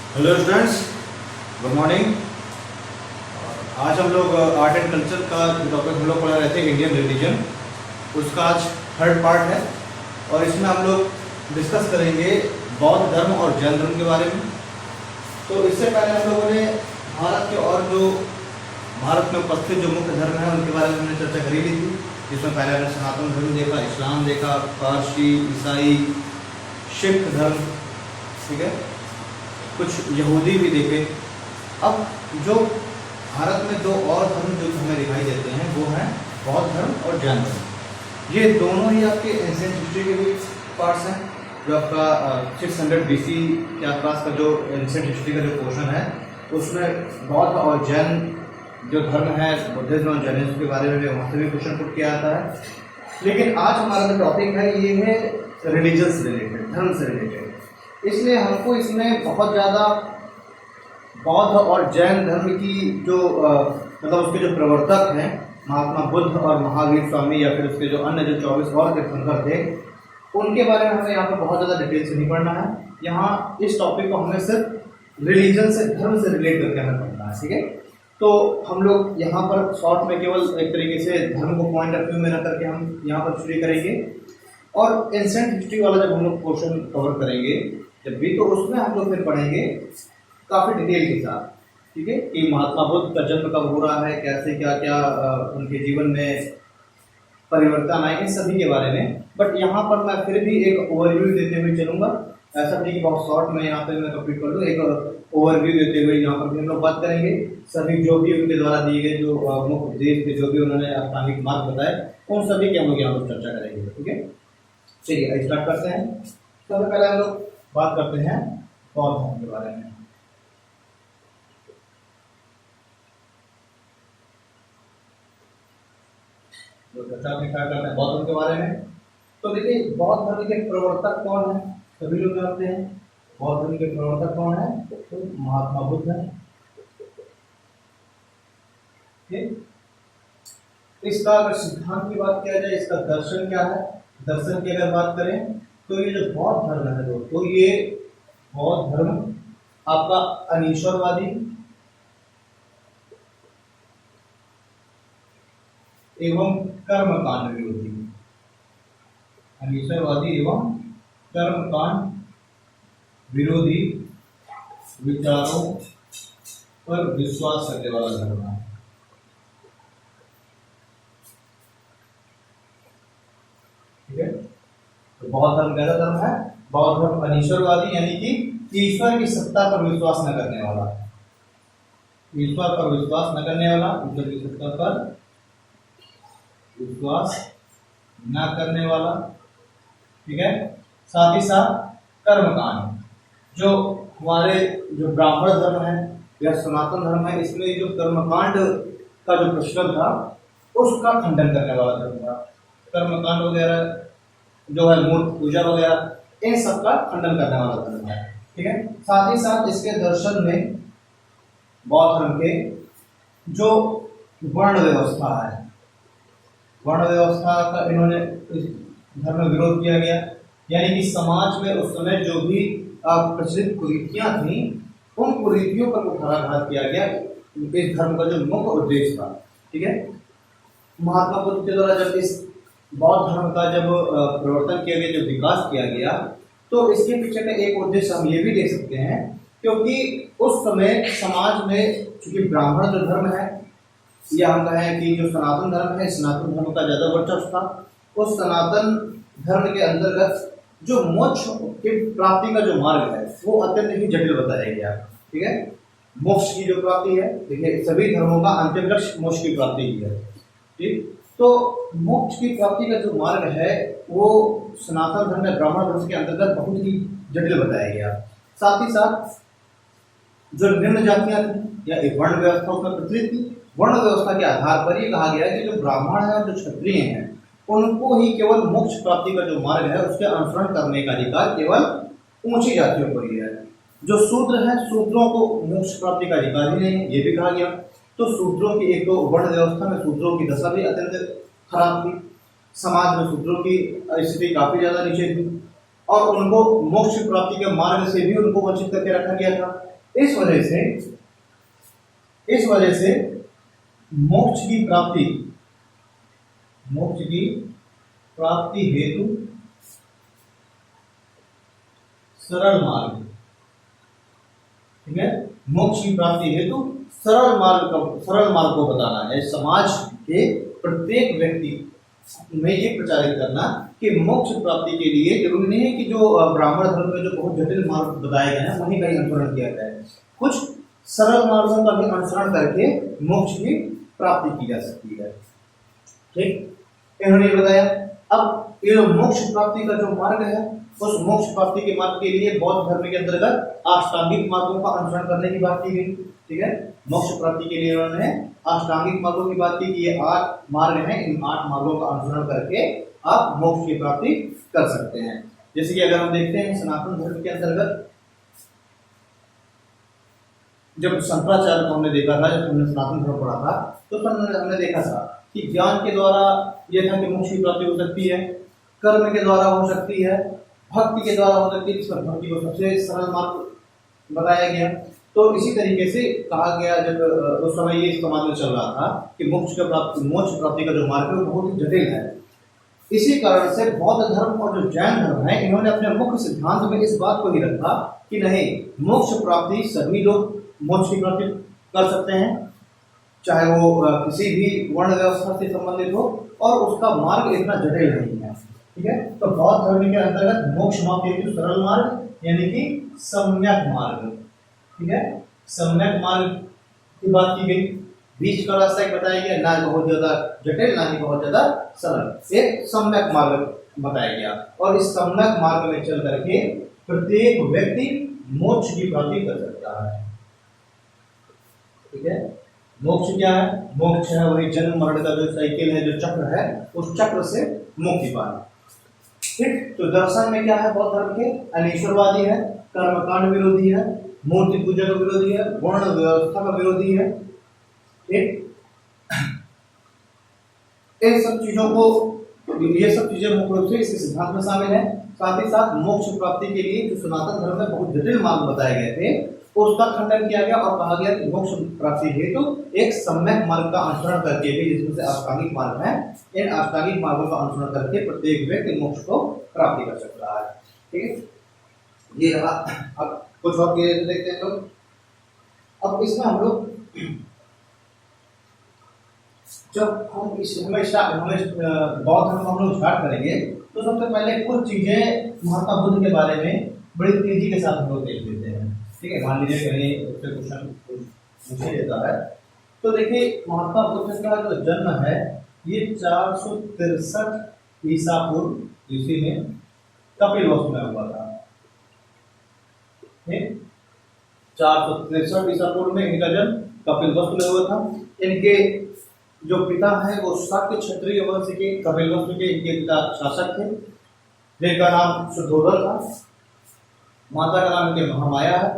Hello students, good morning. आज हम लोग आर्ट एंड कल्चर का जो टॉपिक हम लोग पढ़ा रहे थे इंडियन रिलीजन, उसका आज थर्ड पार्ट है और इसमें हम लोग डिस्कस करेंगे बौद्ध धर्म और जैन धर्म के बारे में। तो इससे पहले हम लोगों ने भारत के और जो भारत में उपस्थित जो मुख्य धर्म है उनके बारे में हमने चर्चा करी ली थी, जिसमें पहले हमने सनातन धर्म देखा, इस्लाम देखा, पारसी, ईसाई, सिख धर्म, ठीक है, कुछ यहूदी भी देखे। अब जो भारत में दो और धर्म जो हमें दिखाई देते हैं वो हैं बौद्ध धर्म और जैन धर्म। ये दोनों ही आपके एंशिएंट हिस्ट्री के भी पार्ट्स हैं। जो आपका 600 BC के आसपास का जो एंशिएंट हिस्ट्री का जो पोर्शन है उसमें बौद्ध और जैन जो धर्म है, बुद्धिज्म और जैनिज्म के बारे में वहाँ से भी क्वेश्चन पुट किया आता है। लेकिन आज हमारा जो टॉपिक है ये है रिलीजन से रिलेटेड, धर्म से रिलेटेड। इसलिए हमको इसमें बहुत ज़्यादा बौद्ध और जैन धर्म की जो मतलब उसके जो प्रवर्तक हैं महात्मा बुद्ध और महावीर स्वामी या फिर उसके जो अन्य जो 24 और तीर्थंकर थे उनके बारे में हमें यहाँ पर बहुत ज़्यादा डिटेल से नहीं पढ़ना है। यहाँ इस टॉपिक को हमें सिर्फ रिलीजन से, धर्म से रिलेट करके हमें पढ़ना है, ठीक है। तो हम लोग यहाँ पर शॉर्ट में केवल एक तरीके से धर्म को पॉइंट ऑफ व्यू में रख करके हम यहाँ पर शुरू करेंगे और एंशिएंट हिस्ट्री वाला जब हम लोग पोर्शन कवर करेंगे जब भी, तो उसमें हम लोग फिर पढ़ेंगे काफ़ी डिटेल के साथ, ठीक है, कि महात्मा बुद्ध का जन्म कब हो रहा है, कैसे क्या क्या उनके जीवन में परिवर्तन आए, इन सभी के बारे में। बट यहाँ पर मैं फिर भी एक ओवरव्यू देते हुए चलूँगा। ऐसा नहीं कि बहुत शॉर्ट में यहाँ पे मैं कंप्लीट कर दूँ, एक ओवरव्यू देते हुए यहाँ पर भी हम लोग बात करेंगे सभी जो भी उनके द्वारा दिए गए जो मुख्य उपदेश थे, जो भी उन्होंने अष्टांगिक मार्ग बताए, उन सभी की हम लोग यहाँ पर चर्चा करेंगे, ठीक है। चलिए स्टार्ट करते हैं। सबसे पहले हम लोग बात करते हैं बौद्ध धर्म के बारे में। तो चर्चा में क्या करते हैं बौद्ध धर्म के बारे में। तो देखिए बौद्ध धर्म के प्रवर्तक कौन है, सभी लोग जानते हैं। बौद्ध धर्म के प्रवर्तक कौन है, तो महात्मा बुद्ध है, ठीक। इसका अगर सिद्धांत की बात किया जाए, इसका दर्शन क्या है, दर्शन की अगर बात करें तो ये जो बौद्ध धर्म है दोस्तों, ये बौद्ध धर्म आपका अनीश्वरवादी एवं कर्मकांड विरोधी, अनीश्वरवादी एवं कर्मकांड विरोधी विचारों पर विश्वास करने वाला धर्म है, ठीक है। तो बौद्ध धर्म कैसा धर्म है, बौद्ध धर्म अनीश्वरवादी यानी कि ईश्वर की सत्ता पर विश्वास न करने वाला, ईश्वर पर विश्वास न करने वाला, ईश्वर की सत्ता पर विश्वास न करने वाला, ठीक है। साथ ही साथ कर्मकांड, जो हमारे जो ब्राह्मण धर्म है या सनातन धर्म है, इसमें जो कर्मकांड का जो प्रचलन था उसका खंडन करने वाला धर्म था। कर्मकांड वगैरह जो है मूर्ति पूजा वगैरह, इन सब का खंडन करने वाला धर्म है, ठीक है। साथ ही साथ इसके दर्शन में बौद्ध धर्म के जो वर्ण व्यवस्था है, वर्ण व्यवस्था का इन्होंने इस धर्म में विरोध किया गया। यानी कि समाज में उस समय जो भी प्रचलित कुरीतियां थी उन कुरीतियों पर कुठाराघात किया गया। इस धर्म का जो मुख्य उद्देश्य था, ठीक है। महात्मा बुद्ध के द्वारा जब इस बौद्ध धर्म का जब प्रवर्तन किया गया, जब विकास किया गया, तो इसके पीछे का एक उद्देश्य हम ये भी देख सकते हैं, क्योंकि उस समय समाज में चूंकि ब्राह्मण जो धर्म है या हम कहें कि जो सनातन धर्म है, सनातन धर्म का ज्यादा वर्चस्व था। उस सनातन धर्म के अंतर्गत जो मोक्ष की प्राप्ति का जो मार्ग है वो अत्यंत ही जटिल बताया गया, ठीक है। मोक्ष की जो प्राप्ति है, देखिए सभी धर्मों का अंतिम लक्ष्य मोक्ष की प्राप्ति ही है, ठीक। तो मोक्ष की प्राप्ति का जो मार्ग है वो सनातन धर्म या ब्राह्मण धर्म के अंतर्गत बहुत ही जटिल बताया गया। साथ ही साथ जो निम्न जातियां थी या एक वर्ण व्यवस्था उसमें प्रचलित थी, वर्ण व्यवस्था के आधार पर ये कहा गया कि जो ब्राह्मण है और जो क्षत्रिय हैं उनको ही केवल मोक्ष प्राप्ति का जो मार्ग है उसके अनुसरण करने का अधिकार केवल ऊंची जातियों को ही है। जो शूद्र है, शूद्रों को मोक्ष प्राप्ति का अधिकार ही नहीं है, ये भी कहा गया। तो शूद्रों की एक तो वर्ण व्यवस्था में शूद्रों की दशा भी अत्यंत खराब थी, समाज में शूद्रों की स्थिति काफी ज्यादा नीचे थी और उनको मोक्ष प्राप्ति के मार्ग से भी उनको वंचित करके रखा गया था। इस वजह से मोक्ष की प्राप्ति हेतु सरल मार्ग, ठीक है, मोक्ष की प्राप्ति हेतु सरल मार्ग को बताना है। समाज के प्रत्येक व्यक्ति में ये प्रचारित करना कि मोक्ष प्राप्ति के लिए जरूरी नहीं है कि जो ब्राह्मण धर्म में जो बहुत जटिल मार्ग बताए गए हैं वहीं का ही अनुसरण किया जाए, कुछ सरल मार्गों का भी अनुसरण करके मोक्ष की प्राप्ति की जा सकती है। ठीक, इन्होंने बताया। अब ये जो मोक्ष प्राप्ति का जो मार्ग है, उस मोक्ष प्राप्ति के मार्ग के लिए बौद्ध धर्म के अंतर्गत अष्टांगिक मार्गों का अनुसरण करने की बात की गई। ठीक है, मोक्ष प्राप्ति के लिए उन्होंने अष्टांगिक मार्गों की बात की कि ये 8 मार्ग हैं, इन 8 मार्गों का अनुसरण करके आप मोक्ष की प्राप्ति कर सकते हैं। जैसे कि अगर हम देखते हैं सनातन धर्म के अंतर्गत, जब शंकराचार्य को हमने देखा था, जब हमने सनातन धर्म पढ़ा था, तो हमने देखा था कि ज्ञान के द्वारा यह था कि मोक्ष की प्राप्ति हो सकती है, कर्म के द्वारा हो सकती है, भक्ति के द्वारा हो सकती है, जिसमें भक्ति को सबसे सरल मार्ग बताया गया। तो इसी तरीके से कहा गया, जब उस समय ये समाज में चल रहा था कि मोक्ष प्राप्ति का जो मार्ग है वो बहुत ही जटिल है। इसी कारण से बौद्ध धर्म और जो जैन धर्म है, इन्होंने अपने मुख्य सिद्धांत में इस बात को ही रखा कि नहीं, मोक्ष प्राप्ति सभी लोग मोक्ष की प्राप्ति कर सकते हैं, चाहे वो किसी भी वर्ण व्यवस्था से संबंधित हो, और उसका मार्ग इतना जटिल नहीं है। ठीक है, तो बौद्ध धर्म के अंतर्गत मोक्ष मार्ग हेतु सरल मार्ग यानी कि सम्यक मार्ग, ठीक है, सम्यक मार्ग की बात की गई। बीच का रास्ता एक बताया गया, ना बहुत ज्यादा जटिल ना ही बहुत ज्यादा सरल, एक सम्यक मार्ग बताया गया। और इस सम्यक मार्ग में चल करके प्रत्येक व्यक्ति मोक्ष की प्राप्ति कर सकता है। ठीक है, मोक्ष क्या है? मोक्ष है वही जन्म मरण का जो साइकिल है, जो चक्र है, उस चक्र से मुक्ति पाना। ठीक, तो दर्शन में क्या है? बौद्ध धर्म के अनीश्वरवादी है, कर्मकांड विरोधी है, मूर्ति पूजा का विरोधी है, वर्ण व्यवस्था का विरोधी है। ठीक, इन सब चीजों को, ये सब चीजें मुख्य रूप से इस सिद्धांत में शामिल है। साथ ही साथ मोक्ष प्राप्ति के लिए जो सनातन धर्म में बहुत जटिल मार्ग बताए गए थे, उसका खंडन किया गया और कहा गया कि मोक्ष प्राप्ति हेतु एक सम्यक मार्ग का अनुसरण करके भी, जिसमें से अष्टांगिक मार्ग है, इन अष्टांगिक मार्गों का अनुसरण करके प्रत्येक व्यक्ति मोक्ष को प्राप्ति कर सकता है। ठीक है, ये रहा। अब कुछ और देखते हैं लोग। अब इसमें हम लोग जब हम बौद्ध धर्म हम लोग स्टार्ट करेंगे, तो सबसे पहले कुछ चीजें महात्मा बुद्ध के बारे में बड़ी तेजी के साथ हम लोग देख लेते हैं। ठीक है, मान लीजिए कहीं उससे क्वेश्चन पूछा जाता है, तो देखिए महात्मा बुद्ध का जो जन्म है ये 463 ईसा पूर्व ईस्वी में कपिलवस्तु में हुआ था। ठीक, 463 ईसा पूर्व में इनका जन्म कपिलवस्तु में हुआ था। इनके जो पिता है वो शाक्य क्षत्रिय वंश के कपिलवस्तु के इनके पिता शासक थे, जिनका नाम शुद्धोदर था। माता का नाम इनके महामाया है।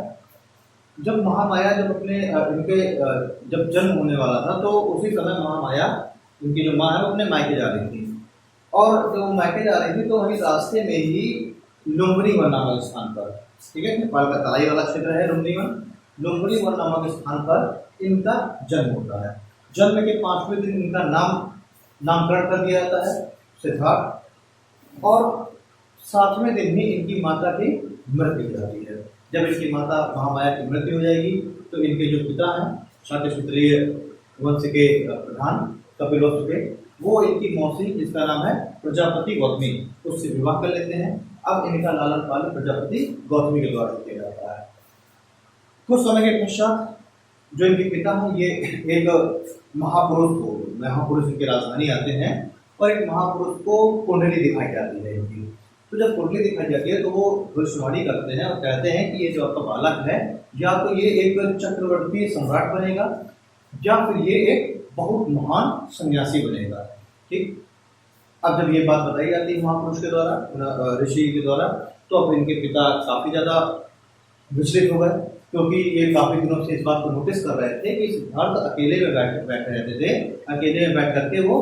जब महामाया जब जन्म होने वाला था, तो उसी समय महामाया, इनकी जो माँ है, वो अपने मायके जा रही थी। और जब वो मायके जा रही थी तो वहीं रास्ते में ही लुम्बिनीवन नामक स्थान पर, ठीक है, नेपाल का तराई वाला क्षेत्र है लुम्बिनीवन नामक स्थान पर इनका जन्म होता है। जन्म के 5वें दिन इनका नामकरण कर दिया जाता है सिद्धार्थ, और 7वें दिन ही इनकी माता की मृत्यु हो जाती है। जब इनकी माता महामाया की मृत्यु हो जाएगी, तो इनके जो पिता हैं शाक्य क्षत्रिय वंश के प्रधान कपिलवस्तु के, वो इनकी मौसी, जिसका नाम है प्रजापति गौतमी, उससे विवाह कर लेते हैं। अब इनका लालन पालन प्रजापति गौतमी के द्वारा किया जाता है। कुछ समय के पश्चात जो इनके पिता हैं, ये एक महापुरुष इनकी राजधानी आते हैं, और एक महापुरुष को कुंडली दिखाई जाती है इनकी। तो जब कुंडली दिखाई जाती है, तो वो भविष्यवाणी करते हैं और कहते हैं कि ये जो आपका बालक है, या तो ये एक चक्रवर्ती सम्राट बनेगा, या फिर ये एक बहुत महान सन्यासी बनेगा। ठीक, अब जब ये बात बताई जाती है महापुरुष के द्वारा, ऋषि के द्वारा, तो अब इनके पिता काफी ज्यादा विचलित हो गए, क्योंकि ये काफी दिनों से इस बात को नोटिस कर रहे थे कि सिद्धार्थ अकेले में बैठे रहते थे, अकेले में बैठ करके वो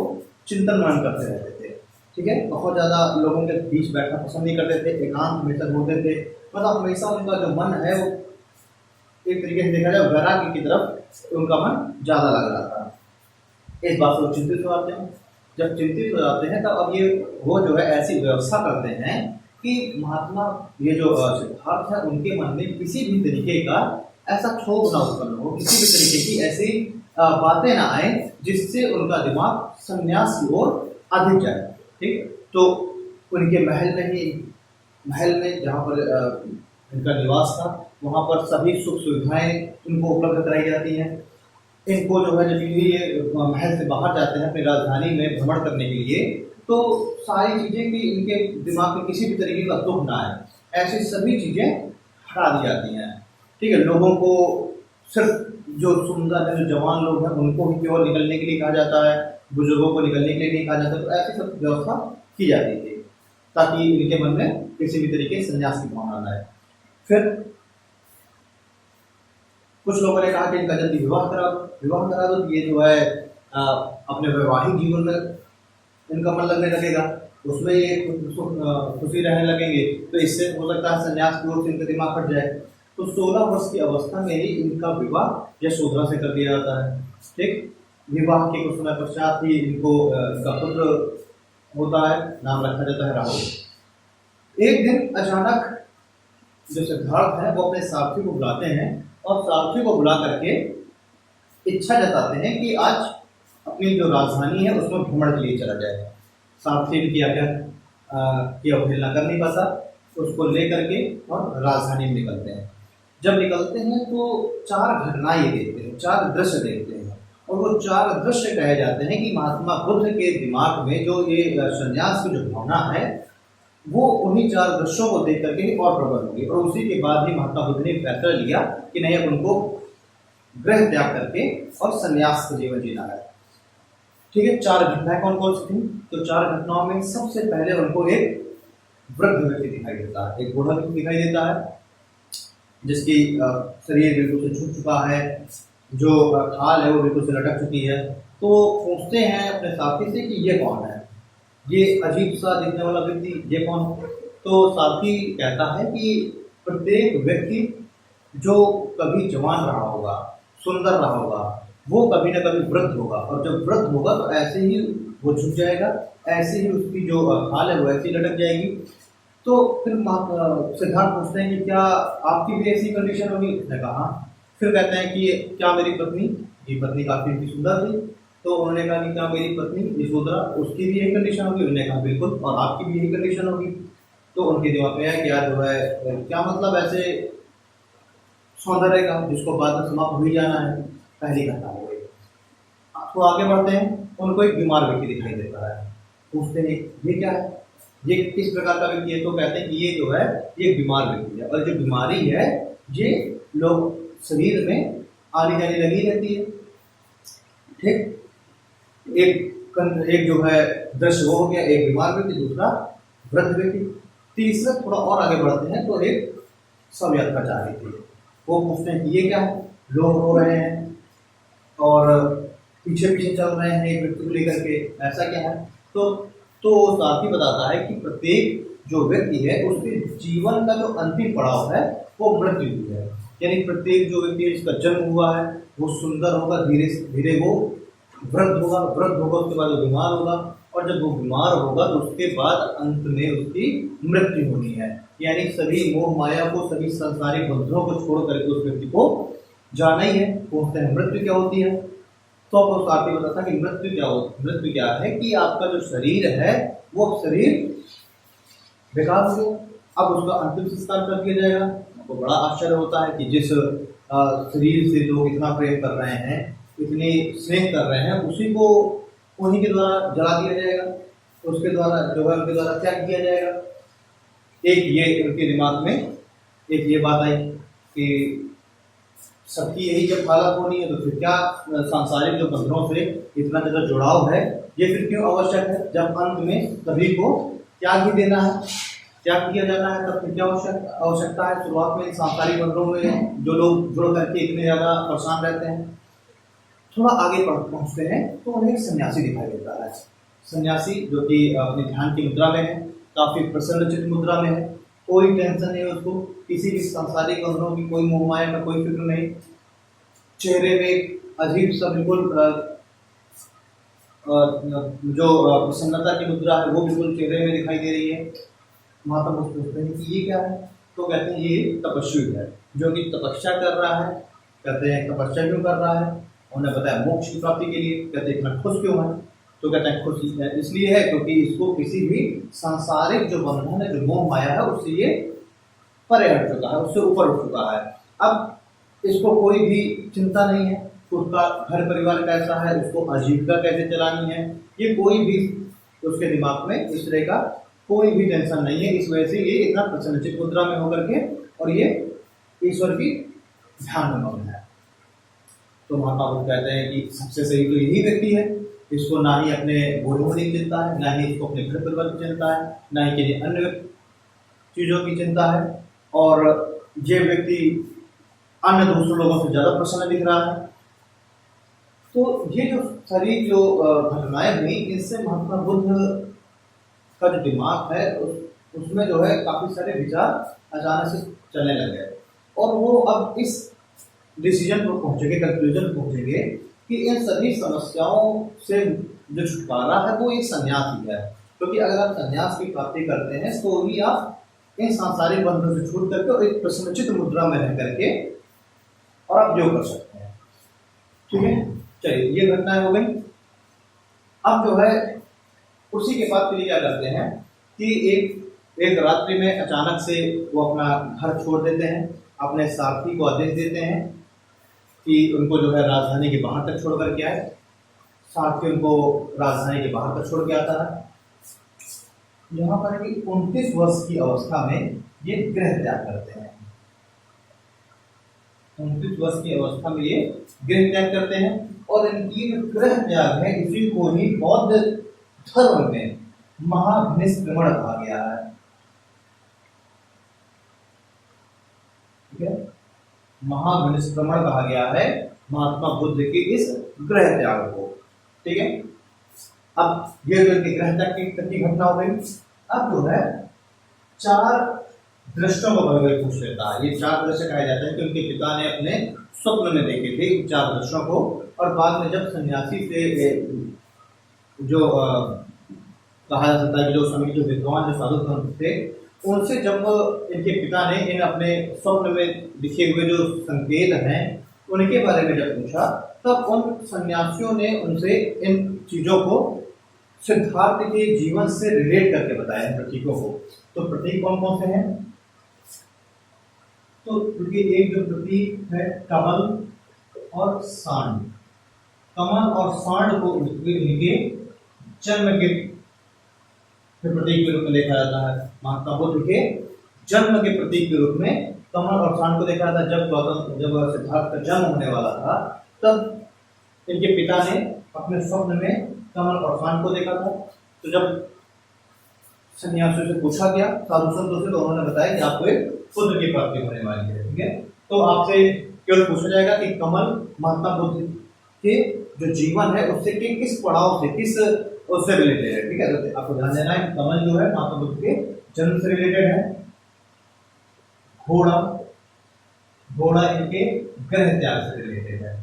चिंतन मनन करते रहते थे। ठीक है, बहुत ज्यादा लोगों के बीच बैठना पसंद नहीं करते थे, एकांत में होते थे, मतलब हमेशा उनका जो मन है वो एक तरीके से देखा जाए वैराग्य की तरफ उनका मन ज्यादा लग रहा था। इस बात से वो चिंतित हो जाते हैं। जब चिंतित हो जाते हैं तब अब ये वो जो है ऐसी व्यवस्था करते हैं कि महात्मा ये जो सिद्धार्थ है उनके मन में किसी भी तरीके का ऐसा क्षोभ ना उत्पन्न हो, किसी भी तरीके की ऐसी बातें ना आए जिससे उनका दिमाग संन्यास की ओर अधिक जाए। ठीक, तो उनके महल में जहाँ पर इनका निवास था वहाँ पर सभी सुख सुविधाएं इनको उपलब्ध कराई जाती हैं। इनको जो है जब ये महल से बाहर जाते हैं अपनी राजधानी में भ्रमण करने के लिए तो सारी चीज़ें कि इनके दिमाग में किसी भी तरीके का दुख ना आए, ऐसी सभी चीज़ें हटा दी जाती हैं। ठीक है, लोगों को सिर्फ जो सुंदर है, जो जवान लोग हैं उनको ही केवल निकलने के लिए कहा जाता है, बुजुर्गों को निकलने के लिए नहीं कहा जाता। तो ऐसी सब व्यवस्था की जाती थी ताकि इनके मन में किसी भी तरीके से संन्यास की भावना न आए। फिर कुछ लोगों ने कहा कि इनका जल्दी विवाह करा दो, ये जो है अपने वैवाहिक जीवन में इनका मन लगने लगेगा, उसमें ये खुशी रहने लगेंगे, तो इससे हो सकता है संन्यास की ओर से इनका दिमाग हट जाए। तो 16 वर्ष की अवस्था में ही इनका विवाह यशोधरा से कर दिया जाता है। ठीक, विवाह के कुछ समय पश्चात ही इनको इनका पुत्र होता है, नाम रखा जाता है राहुल। एक दिन अचानक जो सिद्धार्थ है वो अपने सारथी को बुलाते हैं और सारथी को बुला करके इच्छा जताते हैं कि आज अपनी जो राजधानी है उसमें भ्रमण के लिए चला जाए। सारथी की आज्ञा की अवहेलना कर नहीं पाता, उसको ले करके और राजधानी में निकलते हैं। जब निकलते हैं तो 4 घटनाएं देखते हैं, 4 दृश्य देखते हैं और वो 4 दृश्य कहे जाते हैं कि महात्मा बुद्ध के दिमाग में जो ये संन्यास की जो भावना है वो उन्हीं 4 दृश्यों को देख करके और प्रबल होगी। और उसी के बाद ही महात्मा बुद्ध ने फैसला लिया कि नहीं, अब उनको गृह त्याग करके और संन्यास का जीवन जीना है। ठीक है, 4 घटनाएं कौन कौन सी थी? तो 4 घटनाओं में सबसे पहले उनको एक वृद्ध व्यक्ति दिखाई देता है, एक बूढ़ा व्यक्ति दिखाई देता है जिसकी शरीर बिल्कुल से झुक चुका है, जो खाल है वो बिल्कुल से लटक चुकी है। तो पूछते हैं अपने साथी से कि ये कौन है, ये अजीब सा दिखने वाला व्यक्ति ये कौन है? तो साथी कहता है कि प्रत्येक व्यक्ति जो कभी जवान रहा होगा, सुंदर रहा होगा, वो कभी ना कभी वृद्ध होगा, और जब वृद्ध होगा तो ऐसे ही वो झुक जाएगा, ऐसे ही उसकी जो खाल है वो ऐसी लटक जाएगी। तो फिर सिद्धार्थ पूछते हैं कि क्या आपकी भी ऐसी कंडीशन होगी? उसने कहा। फिर कहते हैं कि क्या मेरी पत्नी, ये पत्नी काफी सुंदर थी, तो उन्होंने कहा कि क्या मेरी पत्नी यशोधरा, उसकी भी यही कंडीशन होगी? उन्होंने कहा बिल्कुल, और आपकी भी यही कंडीशन होगी। तो उनके दिमाग में है कि यार जो है क्या मतलब ऐसे सौंदर्य का जिसको बाद में समाप्त हो ही जाना है। पहली घटना हो गई। तो आगे बढ़ते हैं, उनको एक बीमार व्यक्ति दिखाई देता है। पूछते हैं ये क्या है, ये किस प्रकार का व्यक्ति है? तो कहते हैं कि ये जो है ये बीमार व्यक्ति है, और जो बीमारी है ये लोग शरीर में आने जाने लगी रहती है। ठीक, एक जो है दृश्य वो हो गया, एक बीमार व्यक्ति, दूसरा वृद्ध व्यक्ति। तीसरा थोड़ा और आगे बढ़ते हैं तो एक सब यात्राचारी थी। वो पूछते हैं कि ये क्या है? लोग रो रहे हैं और पीछे पीछे चल रहे हैं एक व्यक्ति को लेकर के, ऐसा क्या है? तो साथ ही बताता है कि प्रत्येक जो व्यक्ति है उसके जीवन का जो अंतिम पड़ाव है वो मृत्यु है। यानी प्रत्येक जो व्यक्ति है जिसका जन्म हुआ है वो सुंदर होगा, धीरे धीरे वो वृद्ध होगा उसके बाद वो बीमार होगा, और जब वो बीमार होगा तो उसके बाद अंत में उसकी मृत्यु होनी है। यानी सभी मोह माया को, सभी संसारिक बंधनों को छोड़ करके उस व्यक्ति को जाना ही है। पूछते हैं मृत्यु क्या होती है? तो आपको साथ ही बताता कि मृत्यु क्या है कि आपका जो शरीर है वो शरीर बेकार हो गया, अब उसका अंतिम संस्कार कर दिया जाएगा। आपको बड़ा आश्चर्य होता है कि जिस शरीर से लोग इतना प्रेम कर रहे हैं, इतनी स्नेह कर रहे हैं, उसी को उन्हीं के द्वारा जला दिया जाएगा, उसके द्वारा जो है उनके द्वारा त्याग किया जाएगा। एक ये उनके दिमाग में एक ये बात आई कि सबकी यही जब हालत होनी है तो फिर क्या सांसारिक जो बंधनों से इतना ज़्यादा जुड़ाव है ये फिर क्यों आवश्यक है? जब अंत में सभी को त्याग ही देना है, त्याग किया जाना है, तब फिर क्या आवश्यकता है? शुरुआत में सांसारिक बंधनों में जो लोग जुड़ करके इतने ज़्यादा परेशान रहते हैं। थोड़ा आगे पहुँचते हैं तो उन्हें सन्यासी दिखाई देता है। सन्यासी जो कि अपने ध्यान की मुद्रा में है, काफ़ी प्रसन्नचित्त मुद्रा में है। कोई टेंशन नहीं उसको, किसी भी सांसारिक अनुभव की कोई मोह माया का कोई फिक्र नहीं। चेहरे में अजीब सा बिल्कुल जो प्रसन्नता की मुद्रा है वो बिल्कुल चेहरे में दिखाई दे रही है। महात्मा बुद्ध पूछते हैं कि ये क्या है, तो कहते हैं ये तपस्वी है जो कि तपस्या कर रहा है। कहते हैं तपस्या क्यों कर रहा है, उन्हें बताया मोक्ष की प्राप्ति के लिए। कहते हैं इतना खुश क्यों है, तो कहते हैं खुश इसलिए है क्योंकि इसको किसी भी सांसारिक जो बंधन है, जो मोह माया है, उससे ये परे हट चुका है, उससे ऊपर उठ चुका है। अब इसको कोई भी चिंता नहीं है, उसका घर परिवार कैसा है, उसको आजीविका कैसे चलानी है, ये कोई भी उसके दिमाग में इस तरह का कोई भी टेंशन नहीं है। इस वजह से ये इतना प्रसन्नचित मुद्रा में होकर के और ये ईश्वर की ध्यान में मग्न है। तो महात्मा बुद्ध कहते हैं कि सबसे सही तो यही व्यक्ति है, इसको ना ही अपने बूढ़े होने की चिंता है, ना ही इसको अपने घर परिवार की चिंता है, ना ही किसी अन्य चीजों की चिंता है, और ये व्यक्ति अन्य दूसरे लोगों से ज्यादा प्रसन्न दिख रहा है। तो ये जो सारी जो घटनाएं हुई, इससे महात्मा बुद्ध का जो दिमाग है उसमें जो है काफी सारे विचार अचानक से चलने लगे, और वो अब इस डिसीजन पर पहुंचेंगे, कंक्लूजन पहुंचेंगे कि इन सभी समस्याओं से जो छुटकारा है वो एक संन्यास ही है। क्योंकि अगर आप संन्यास की प्राप्ति करते हैं तो ही आप इन सांसारिक बंधनों से छूट करके और एक प्रसन्नचित मुद्रा में रह करके और आप जो कर सकते हैं। ठीक है, चलिए ये घटनाएं हो गई। अब जो है उसी के बाद फिर क्या करते हैं कि एक रात्रि में अचानक से वो अपना घर छोड़ देते हैं, अपने सारथी को आदेश देते हैं कि उनको जो है राजधानी के बाहर तक छोड़ करके आए। सारथी उनको राजधानी के बाहर तक छोड़ के आता है। यहाँ पर कि 29 वर्ष की अवस्था में ये गृह त्याग करते हैं। 29 वर्ष की अवस्था में ये गृह त्याग करते हैं, और इनकी जो गृह त्याग है इसी को ही बौद्ध धर्म में महाभिनिष्क्रमण कहा गया है। ठीक है, महाभिनिष्क्रमण कहा गया है महात्मा बुद्ध के इस गृह त्याग को। ठीक है, अब ये जो इनके गृह त्याग की घटना हो गई। अब जो है 4 दृश्यों को भगवत पूछ लेता है। ये 4 दृश्य कहे जाते हैं कि उनके पिता ने अपने स्वप्न में देखे थे 4 दृश्यों को, और बाद में जब सन्यासी से जो कहा जा सकता है कि जो समय जो विद्वान जो साधु संत थे, उनसे जब इनके पिता ने इन अपने स्वप्न में दिखे हुए जो संकेत हैं उनके बारे में जब पूछा, तब उन सन्यासियों ने उनसे इन चीजों को सिद्धार्थ के जीवन से रिलेट करके बताया है, प्रतीकों को। तो प्रतीक कौन कौन से हैं? तो एक जो प्रतीक है कमल और सांड। कमल और सांड को इनके जन्म के प्रतीक के रूप में देखा जाता है। महात्मा बुद्ध के जन्म के प्रतीक के रूप में कमल और सांड को देखा जाता है। जब सिद्धार्थ का जन्म होने वाला था, तब इनके पिता ने अपने स्वप्न में कमल और सांड को देखा था। तो जब सन्यासियों से पूछा गया, साधु संतों से, तो उन्होंने बताया कि आपको एक पुत्र की प्राप्ति होने वाली है। ठीक है, तो आपसे केवल पूछा जाएगा कि कमल महात्मा बुद्ध के जो जीवन है उससे किस पड़ाव से, किस उससे रिलेटेड है। ठीक है, तो आपको ध्यान देना है कमल जो है महात्मा बुद्ध के जन्म से रिलेटेड है। घोड़ा इनके गृह त्याग से रिलेटेड है।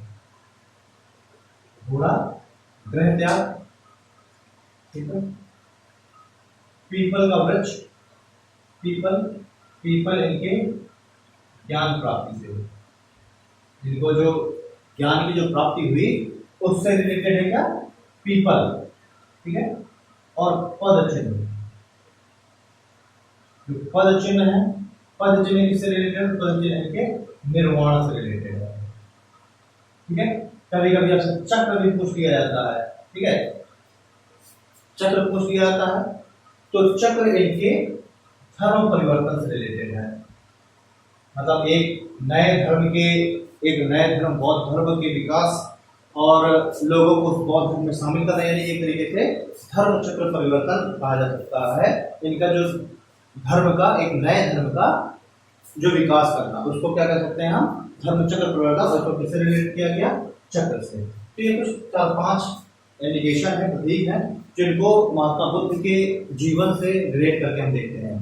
घोड़ा गृह त्याग। ठीक है, पीपल का वृक्ष, पीपल इनके ज्ञान प्राप्ति से, जिनको जो ज्ञान की जो प्राप्ति हुई उससे रिलेटेड है क्या? पीपल। ठीक है, और पद चिन्ह, जो पद चिन्ह है, पद चिन्ह किससे रिलेटेड? पद चिन्ह इनके निर्वाण से रिलेटेड है। ठीक है, कभी कभी आपसे चक्र भी पूछ लिया जाता है। ठीक है, चक्र पूछ लिया जाता है, तो चक्र इनके धर्म परिवर्तन से रिलेटेड है। मतलब एक नए धर्म बौद्ध धर्म के विकास और लोगों को बौद्ध धर्म में शामिल करना, यानी एक तरीके से धर्म चक्र परिवर्तन कहा जा सकता है। इनका जो धर्म का, एक नए धर्म का जो विकास करना, उसको क्या कह सकते हैं हम? धर्म चक्र परिवर्तन। और इसको किससे रिलेट किया गया? चक्र से। तो ये कुछ 4-5 इंडिकेशन है, प्रतीक है, जिनको महात्मा बुद्ध के जीवन से रिलेट करके हम देखते हैं।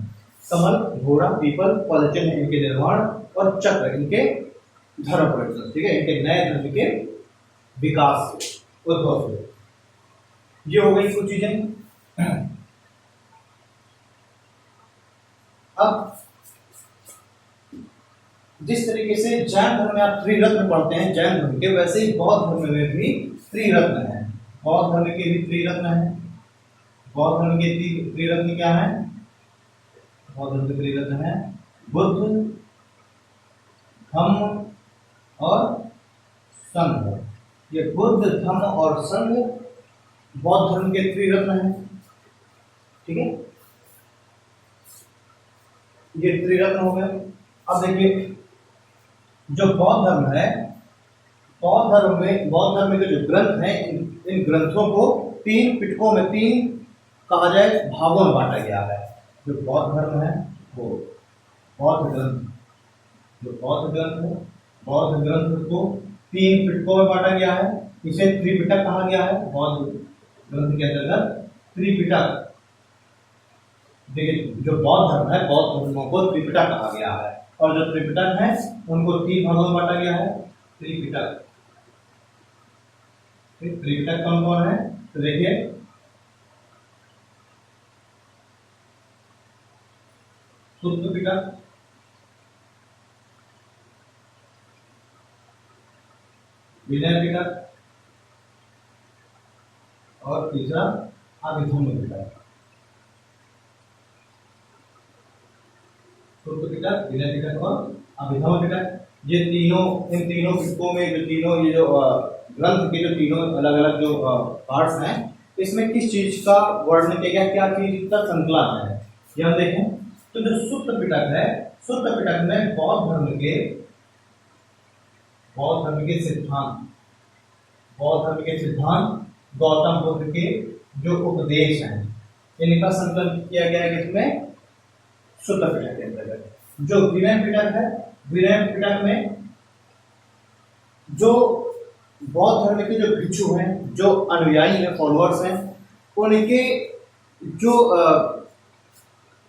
कमल, घोड़ा, पीपल, पॉलिथिन है इनके निर्माण, और चक्र इनके धर्म परिवर्तन, ठीक है, इनके नए धर्म के विकास से, उद्भव से। ये हो गई कुछ चीजें। अब जिस तरीके से जैन धर्म में आप त्रिरत्न पढ़ते हैं जैन धर्म के, वैसे ही बौद्ध धर्म में भी त्रिरत्न है। बौद्ध धर्म के भी त्रिरत्न है। बौद्ध धर्म के त्रिरत्न क्या है? बौद्ध धर्म के त्रिरत्न है बुद्ध, धम्म और संघ। ये बुद्ध, धम्म और संघ बौद्ध धर्म के त्रिरत्न है, ठीक है। ये त्रिरत्न हो गए। अब देखिए जो बौद्ध धर्म है, बौद्ध धर्म के जो ग्रंथ हैं, इन ग्रंथों को तीन पिटकों में, तीन कहा जाए भागों में बांटा गया है। जो बौद्ध धर्म है वो बौद्ध ग्रंथ, जो बौद्ध ग्रंथ है, बौद्ध ग्रंथ को तीन पिटकों में बांटा गया है। इसे त्रिपिटक कहा गया है। बौद्ध ग्रंथ के अंतर्गत त्रिपिटक, देखिए जो बौद्ध धर्म है, बौद्ध धर्मों को त्रिपिटक कहा गया है, और जो त्रिपिटक है उनको तीन भागों में बांटा गया है। त्रिपिटक, त्रिपिटक कौन कौन है? तो देखिए शुद्ध पिटक, विनय पिटक, और तीसरा अभिधम्म पिटक। शुद्ध पिटक, विनय पिटक और अभिधम्म पिटक। ये तीनों, इन तीनों पिटकों में जो तीनों ये जो ग्रंथ के जो तीनों अलग अलग जो पार्ट्स हैं, इसमें किस चीज का वर्णन किया गया, क्या चीज का संकलन है, ये हम देखें। तो जो शुद्ध पिटक है, शुद्ध पिटक में बौद्ध धर्म के सिद्धांत, बौद्ध धर्म के सिद्धांत, गौतम बुद्ध के जो उपदेश हैं, इनका संकलन किया गया है किसमें? शुद्ध पिटक के अंतर्गत। जो विनय पिटक है, विनय पिटक में जो बौद्ध धर्म के जो भिक्षु हैं, जो अनुयायी हैं, फॉलोअर्स हैं, उनके जो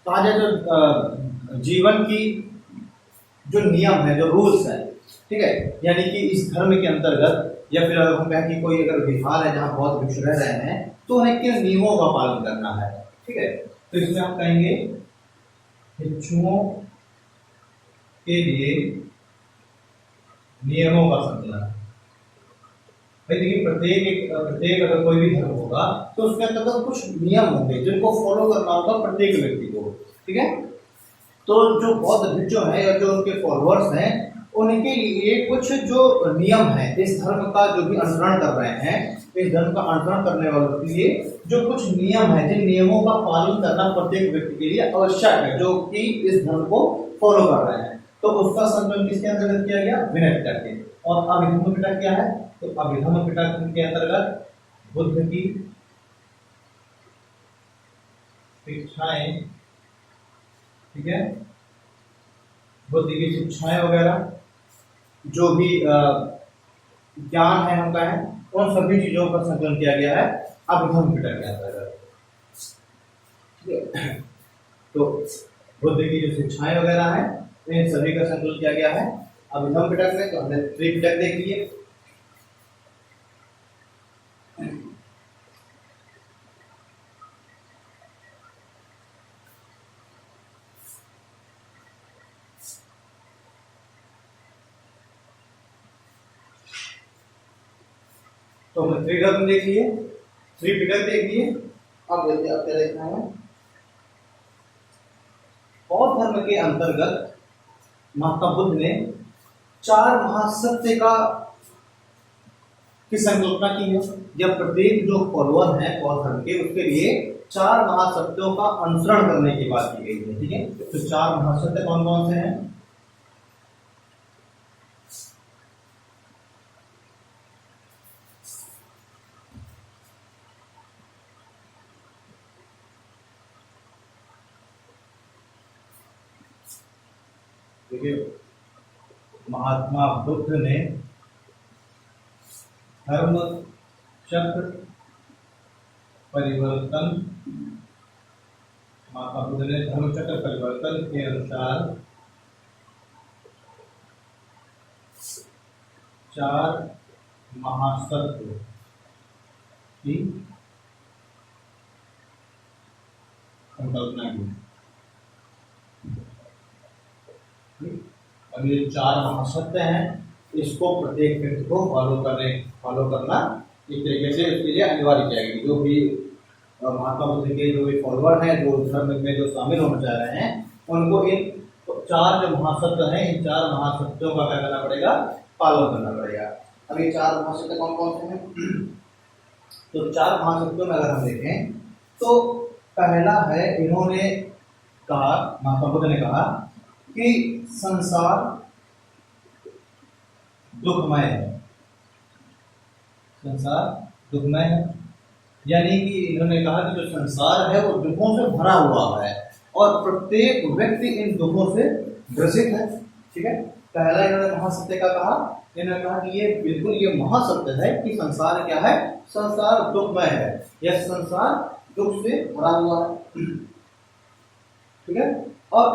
कहा जाए जो जीवन की जो नियम है, जो रूल्स है, ठीक है, यानी कि इस धर्म के अंतर्गत, या फिर अगर हम कहें कि कोई अगर विहार है जहाँ बौद्ध भिक्षु रह रहे हैं, तो उन्हें किन नियमों का पालन करना है, ठीक है। तो इसमें हम कहेंगे भिक्षुओं के लिए नियमों का संकलन। भाई देखिए प्रत्येक अगर कोई भी धर्म होगा तो उसके अंतर्गत कुछ नियम होंगे जिनको फॉलो करना होगा प्रत्येक व्यक्ति को, ठीक है। तो जो बौद्ध भिक्षु हैं या जो उनके फॉलोअर्स हैं, उनके लिए कुछ जो नियम है, इस धर्म का जो भी अनुसरण कर रहे हैं, इस धर्म का अनुसरण करने वालों के लिए जो कुछ नियम है, जिन नियमों का पालन करना प्रत्येक व्यक्ति के लिए आवश्यक है, जो कि इस धर्म को फॉलो कर रहे हैं, तो उसका संकलन किसके अंतर्गत किया गया? विनय पिटक के। और अभिधम्म पिटक क्या है? तो अभिधम्म पिटक के अंतर्गत बुद्ध की शिक्षाएं, ठीक है, बुद्ध की शिक्षाएं वगैरह, जो भी ज्ञान है उनका है, उन सभी चीजों का संकलन किया गया है अभिधम्म पिटक के अंतर्गत। तो बुद्ध की जो शिक्षाएं वगैरह है, इन सभी का संकलन किया गया है अभिधम्म पिटक में। तो हमने त्रिपिटक देख लिए। तो हमने त्रिरत्न देख लिए, त्रिपिटक देख लिए। अब देखिए अब क्या देखना है? बौद्ध धर्म के अंतर्गत महात्मा बुद्ध ने 4 महासत्य की संकल्पना की है। जब प्रत्येक जो फॉलोअर है बौद्ध धर्म के, उसके लिए 4 महासत्यों का अनुसरण करने की बात की गई है, ठीक है। तो 4 महासत्य कौन कौन से हैं? देखिए महात्मा बुद्ध ने धर्म चक्र परिवर्तन महात्मा बुद्ध ने धर्म चक्र परिवर्तन के अनुसार 4 महासत्व की संकल्पना की। अब ये 4 महासत्य हैं, इसको प्रत्येक व्यक्ति को फॉलो करना एक तरीके से उसके लिए अनिवार्य किया गया। जो भी महात्मा बुद्ध के जो भी फॉलोअर हैं, जो धर्म में जो शामिल होना चाह रहे हैं, उनको इन 4 जो महासत्य हैं, इन 4 महासत्यों का क्या करना पड़ेगा, पालन करना पड़ेगा। अब ये 4 महासत्य कौन कौन से हैं? तो 4 महासत्यों में अगर हम देखें तो पहला है, इन्होंने कहा, महात्मा बुद्ध ने कहा कि संसार दुखमय है। संसार दुखमय है, यानी कि इन्होंने कहा कि जो संसार है वो दुखों से भरा हुआ है और प्रत्येक व्यक्ति इन दुखों से ग्रसित है। ठीक है, पहला इन्होंने महासत्य का कहा, इन्होंने कहा कि ये बिल्कुल ये महासत्य है कि संसार क्या है, संसार दुखमय है, यह संसार दुख से भरा हुआ है। ठीक है, और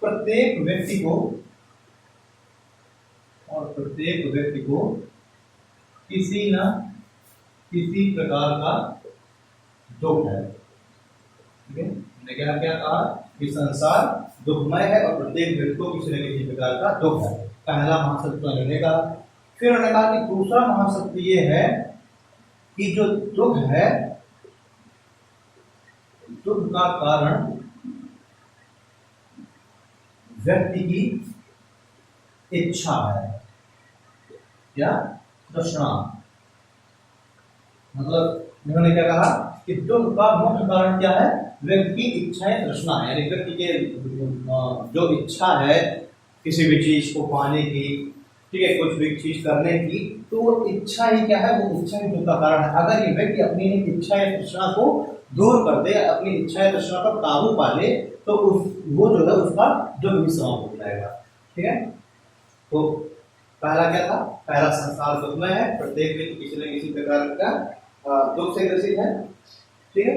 प्रत्येक व्यक्ति को किसी न किसी प्रकार का दुख है। ठीक है, हमने क्या क्या कहा कि संसार दुखमय है और प्रत्येक व्यक्ति को किसी न किसी प्रकार का दुख है। पहला महासत्य उन्होंने कहा। फिर उन्होंने कहा कि दूसरा महासत्य ये है कि जो दुख है, दुख का कारण व्यक्ति की इच्छा है या तृष्णा। मतलब इन्होंने क्या कहा कि दुख का मुख्य कारण क्या है, व्यक्ति की इच्छा है, तृष्णा है। यानी व्यक्ति के जो इच्छा है किसी भी चीज को पाने की, ठीक है, कुछ भी चीज करने की, तो वो इच्छा ही क्या है, वो इच्छा ही दुख का कारण है। अगर ये व्यक्ति अपनी इच्छा या तृष्णा को दूर कर दे, अपनी इच्छा या तृष्णा पर काबू पा ले, तो वो जो है उसका दुख भी समाप्त हो जाएगा। ठीक है, तो पहला क्या था, पहला संसार दुखमय है, प्रत्येक व्यक्ति किसी न किसी प्रकार का दुख से ग्रसित है। ठीक है,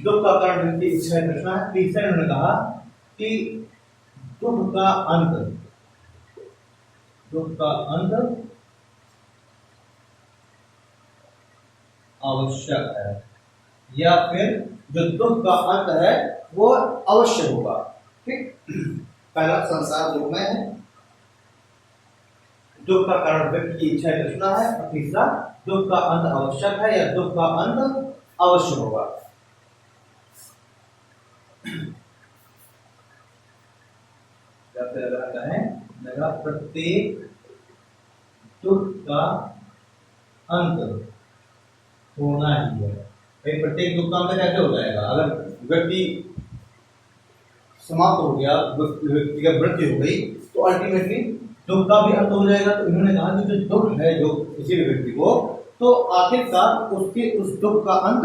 दुख का कारण व्यक्ति इच्छा या तृष्णा है। तीसरा उन्होंने कहा कि दुख का अंत आवश्यक है, या फिर जो दुख का अंत है वो अवश्य होगा। ठीक, पहला संसार दुखमय है, दुख का कारण व्यक्ति की इच्छा तृष्णा है, और तीसरा दुख का अंत आवश्यक है या दुख का अंत अवश्य होगा। प्रत्येक दुख का अंत होना ही है। प्रत्येक दुख का अंत कैसे हो जाएगा, अगर व्यक्ति समाप्त हो गया, व्यक्ति का मृत्यु हो गई, तो अल्टीमेटली दुख का भी अंत हो जाएगा। तो इन्होंने कहा कि जो दुख है जो किसी भी व्यक्ति को, तो आखिरकार उसके उस दुख का अंत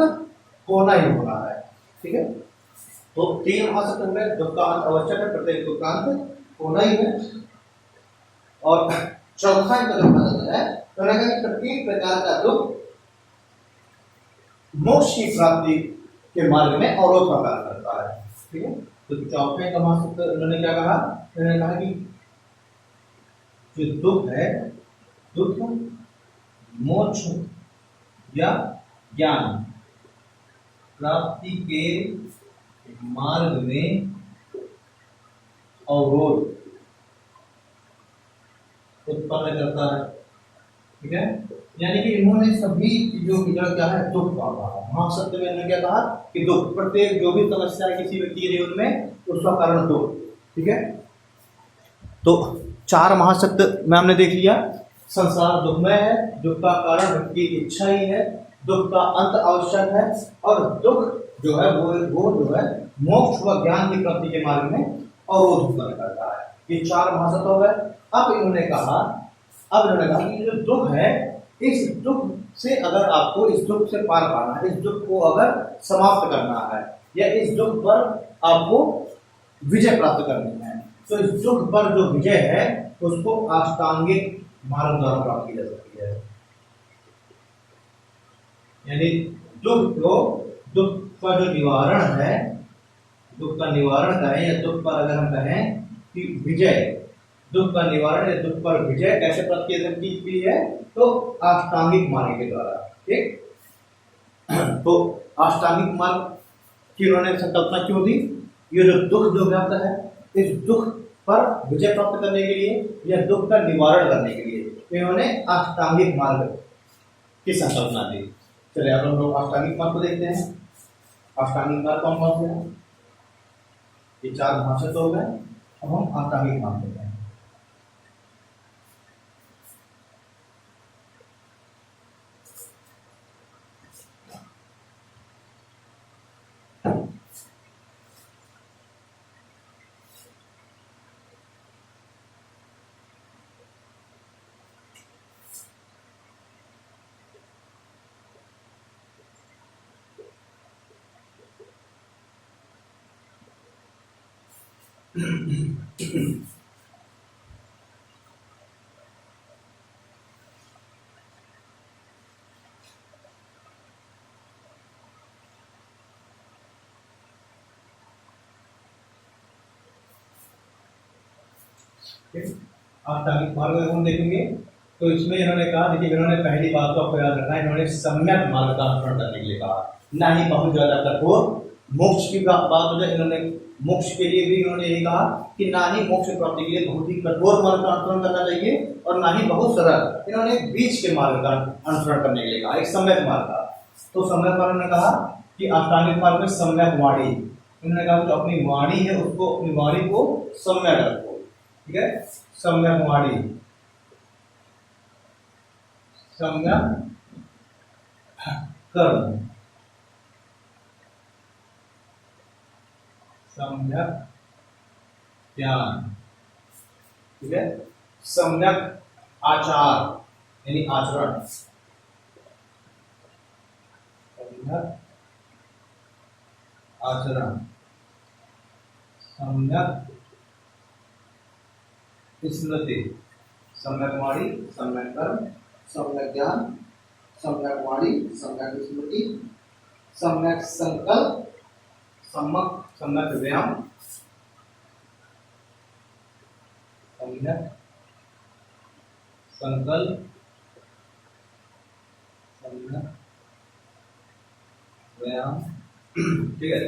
होना ही होना है। ठीक है, तो 3 महासत्य में दुख का अंत आवश्यक है, प्रत्येक दुख का अंत होना ही है। और चौथा इनका जो महासत्य है, तो उन्होंने कहा कि प्रत्येक प्रकार का दुख मोक्ष की प्राप्ति के मार्ग में अवरोध का कारण करता है। ठीक है, तो चौथे का महासत्य उन्होंने क्या कहा, उन्होंने कहा कि जो दुख है, दुख मोक्ष या ज्ञान प्राप्ति के मार्ग में अवरोध उत्पन्न करता है। ठीक है, यानी कि इन्होंने सभी चीजों की जड़ क्या है, दुख का कहा। महासत्य में इन्होंने क्या कहा कि दुख, प्रत्येक जो भी समस्या है किसी व्यक्ति के जीवन में, उसका कारण दुख। ठीक है, तो 4 महासत्य में हमने देख लिया। संसार दुखमय है, दुख का कारण व्यक्ति की इच्छा ही है, दुख का अंत आवश्यक है, और दुख जो है वो जो है मोक्ष व ज्ञान की प्राप्ति के मार्ग में अवरोध उत्पन्न करता है। ये 4 महासत्य हो गए। अब इन्होंने कहा कि जो दुख है, इस दुख से अगर आपको इस दुख से पार पाना है, इस दुख को अगर समाप्त करना है, या इस दुख पर आपको विजय प्राप्त करनी है, तो इस दुख पर जो विजय है उसको अष्टांगिक मार्ग द्वारा प्राप्त की जा सकती है। यानी दुख का जो निवारण है दुख का निवारण करें या दुख पर अगर हम कहें कि विजय, दुख का निवारण या दुख पर विजय कैसे प्राप्त की गई है, तो अष्टांगिक मार्ग के द्वारा। ठीक, तो अष्टांगिक मार्ग की उन्होंने संकल्पना क्यों दी? ये जो दुख जो व्याप्त है, इस दुख पर विजय प्राप्त करने के लिए या दुख का निवारण करने के लिए इन्होंने अष्टांगिक मार्ग की संकल्पना दी। चलिए अब हम लोग अष्टांगिक मार्ग को देखते हैं। अष्टांगिक मार्ग कौन कौन से हैं? ये चार भाषा तो हो गए, अब हम अष्टांगिक मार्ग देखते हैं। अष्टांगिक मार्ग हम देखेंगे तो इसमें इन्होंने कहा, देखिए इन्होंने पहली बात तो आपको याद रखना है, इन्होंने सम्यक मार्ग का अनुसरण करने के लिए कहा, ना ही बहुत ज्यादा कठोर। मोक्ष की बात हो जाए, इन्होंने मोक्ष के लिए भी इन्होंने यही कहा कि ना ही मोक्ष प्राप्ति के लिए बहुत ही कठोर मार्ग का अनुसरण करना चाहिए और ना ही बहुत सरल। इन्होंने बीच के मार्ग का अनुसरण करने के लिए कहा, एक सम्यक मार्ग का। तो सम्यक मार्ग ने कहा कि अष्टांगिक मार्ग में सम्यक वाणी, इन्होंने कहा कि अपनी वाणी है उसको, अपनी वाणी को सम्यक रखो। ठीक है, सम्यक वाणी, सम्यक कर्म, सम्यक ज्ञान, ठीक है, सम्यक आचार यानी आचरण, सम्यक आचरण, सम्यक स्मृति, सम्यक वाणी, सम्यक कर्म, सम्यक ज्ञान, सम्यक वाणी, सम्यक स्मृति, सम्यक संकल्प, सम्यक व्यायाम, सम्यक संकल्प, सम्यक व्यायाम। ठीक है,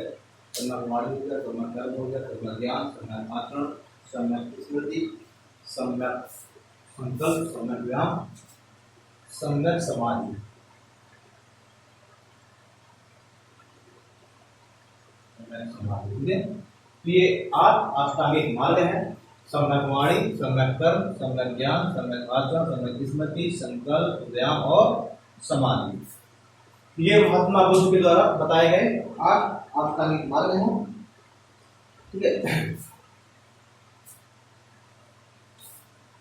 सम्यक वाणी हो गया, सम्यक कर्म हो गया, सम्यक ज्ञान, सम्यक आचरण, सम्यक स्मृति, सम्यक संकल्प, सम्यक व्यायाम, सम्यक समाधि। ठीक है, तो ये 8 अष्टांगिक मार्ग हैं। सम्यक वाणी, सम्यक कर्म, सम्यक ज्ञान, सम्यक आचरण, सम्यक स्मृति, संकल्प, व्यायाम और समाधि। ये महात्मा बुद्ध के द्वारा बताए गए 8 अष्टांगिक मार्ग हैं। ठीक है,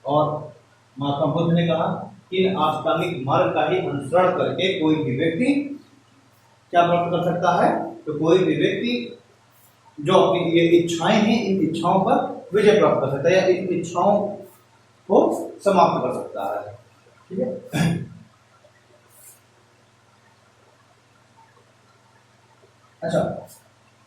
और महात्मा बुद्ध ने कहा कि इन अष्टांगिक मार्ग का ही अनुसरण करके कोई भी व्यक्ति क्या प्राप्त कर सकता है? तो कोई भी व्यक्ति जो अपनी ये इच्छाएं हैं, इन इच्छाओं पर विजय प्राप्त कर सकता है या इन इच्छाओं को समाप्त कर सकता है। ठीक है, अच्छा,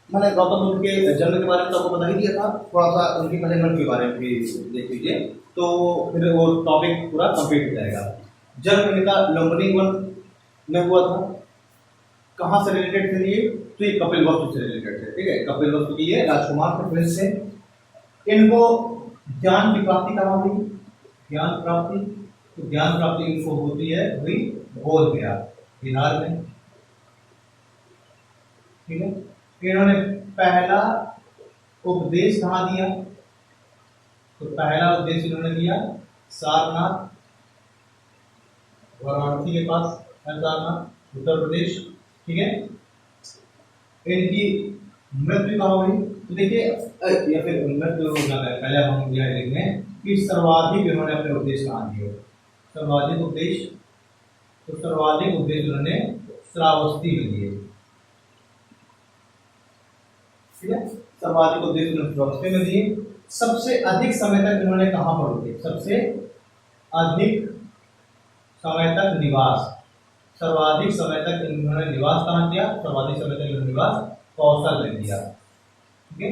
मैंने गौतम बुद्ध के जन्म के बारे में तो आपको बता ही दिया था, थोड़ा सा उनकी कैलेंडर के बारे में भी देख लीजिए तो फिर वो टॉपिक पूरा कंप्लीट हो जाएगा। जन्म इनका लुम्बिनी वन में हुआ था। कहाँ से रिलेटेड थे ये? तो ये कपिलवस्तु से रिलेटेड थे। ठीक है, कपिलवस्तु की ये राजकुमार के प्रिंस से। इनको ज्ञान की प्राप्ति कहाँ हुई? ज्ञान प्राप्ति, तो ज्ञान प्राप्ति इनको होती है हुई बोध गया, बिहार में। ठीक है, इन्होंने पहला उपदेश कहाँ दिया? तो पहला उपदेश इन्होंने दिया सारनाथ, वाराणसी के पास है सारनाथ, उत्तर प्रदेश। ठीक है, इनकी मृत्यु कहाँ हुई? तो देखिए, या फिर मृत्यु पहले हम यह देखेंगे कि सर्वाधिक इन्होंने अपने उपदेश कहाँ दिए। सर्वाधिक उपदेश, तो सर्वाधिक उपदेश इन्होंने श्रावस्ती में दिए। ठीक है, सर्वाधिक उपदेश इन्होंने श्रावस्ती में दिए। सबसे अधिक समय तक इन्होंने कहाँ पर रुके? सबसे अधिक समय तक निवास, सर्वाधिक समय तक इन्होंने निवास कहाँ किया? सर्वाधिक समय तक इन्होंने निवास कौशल में किया। ठीक है।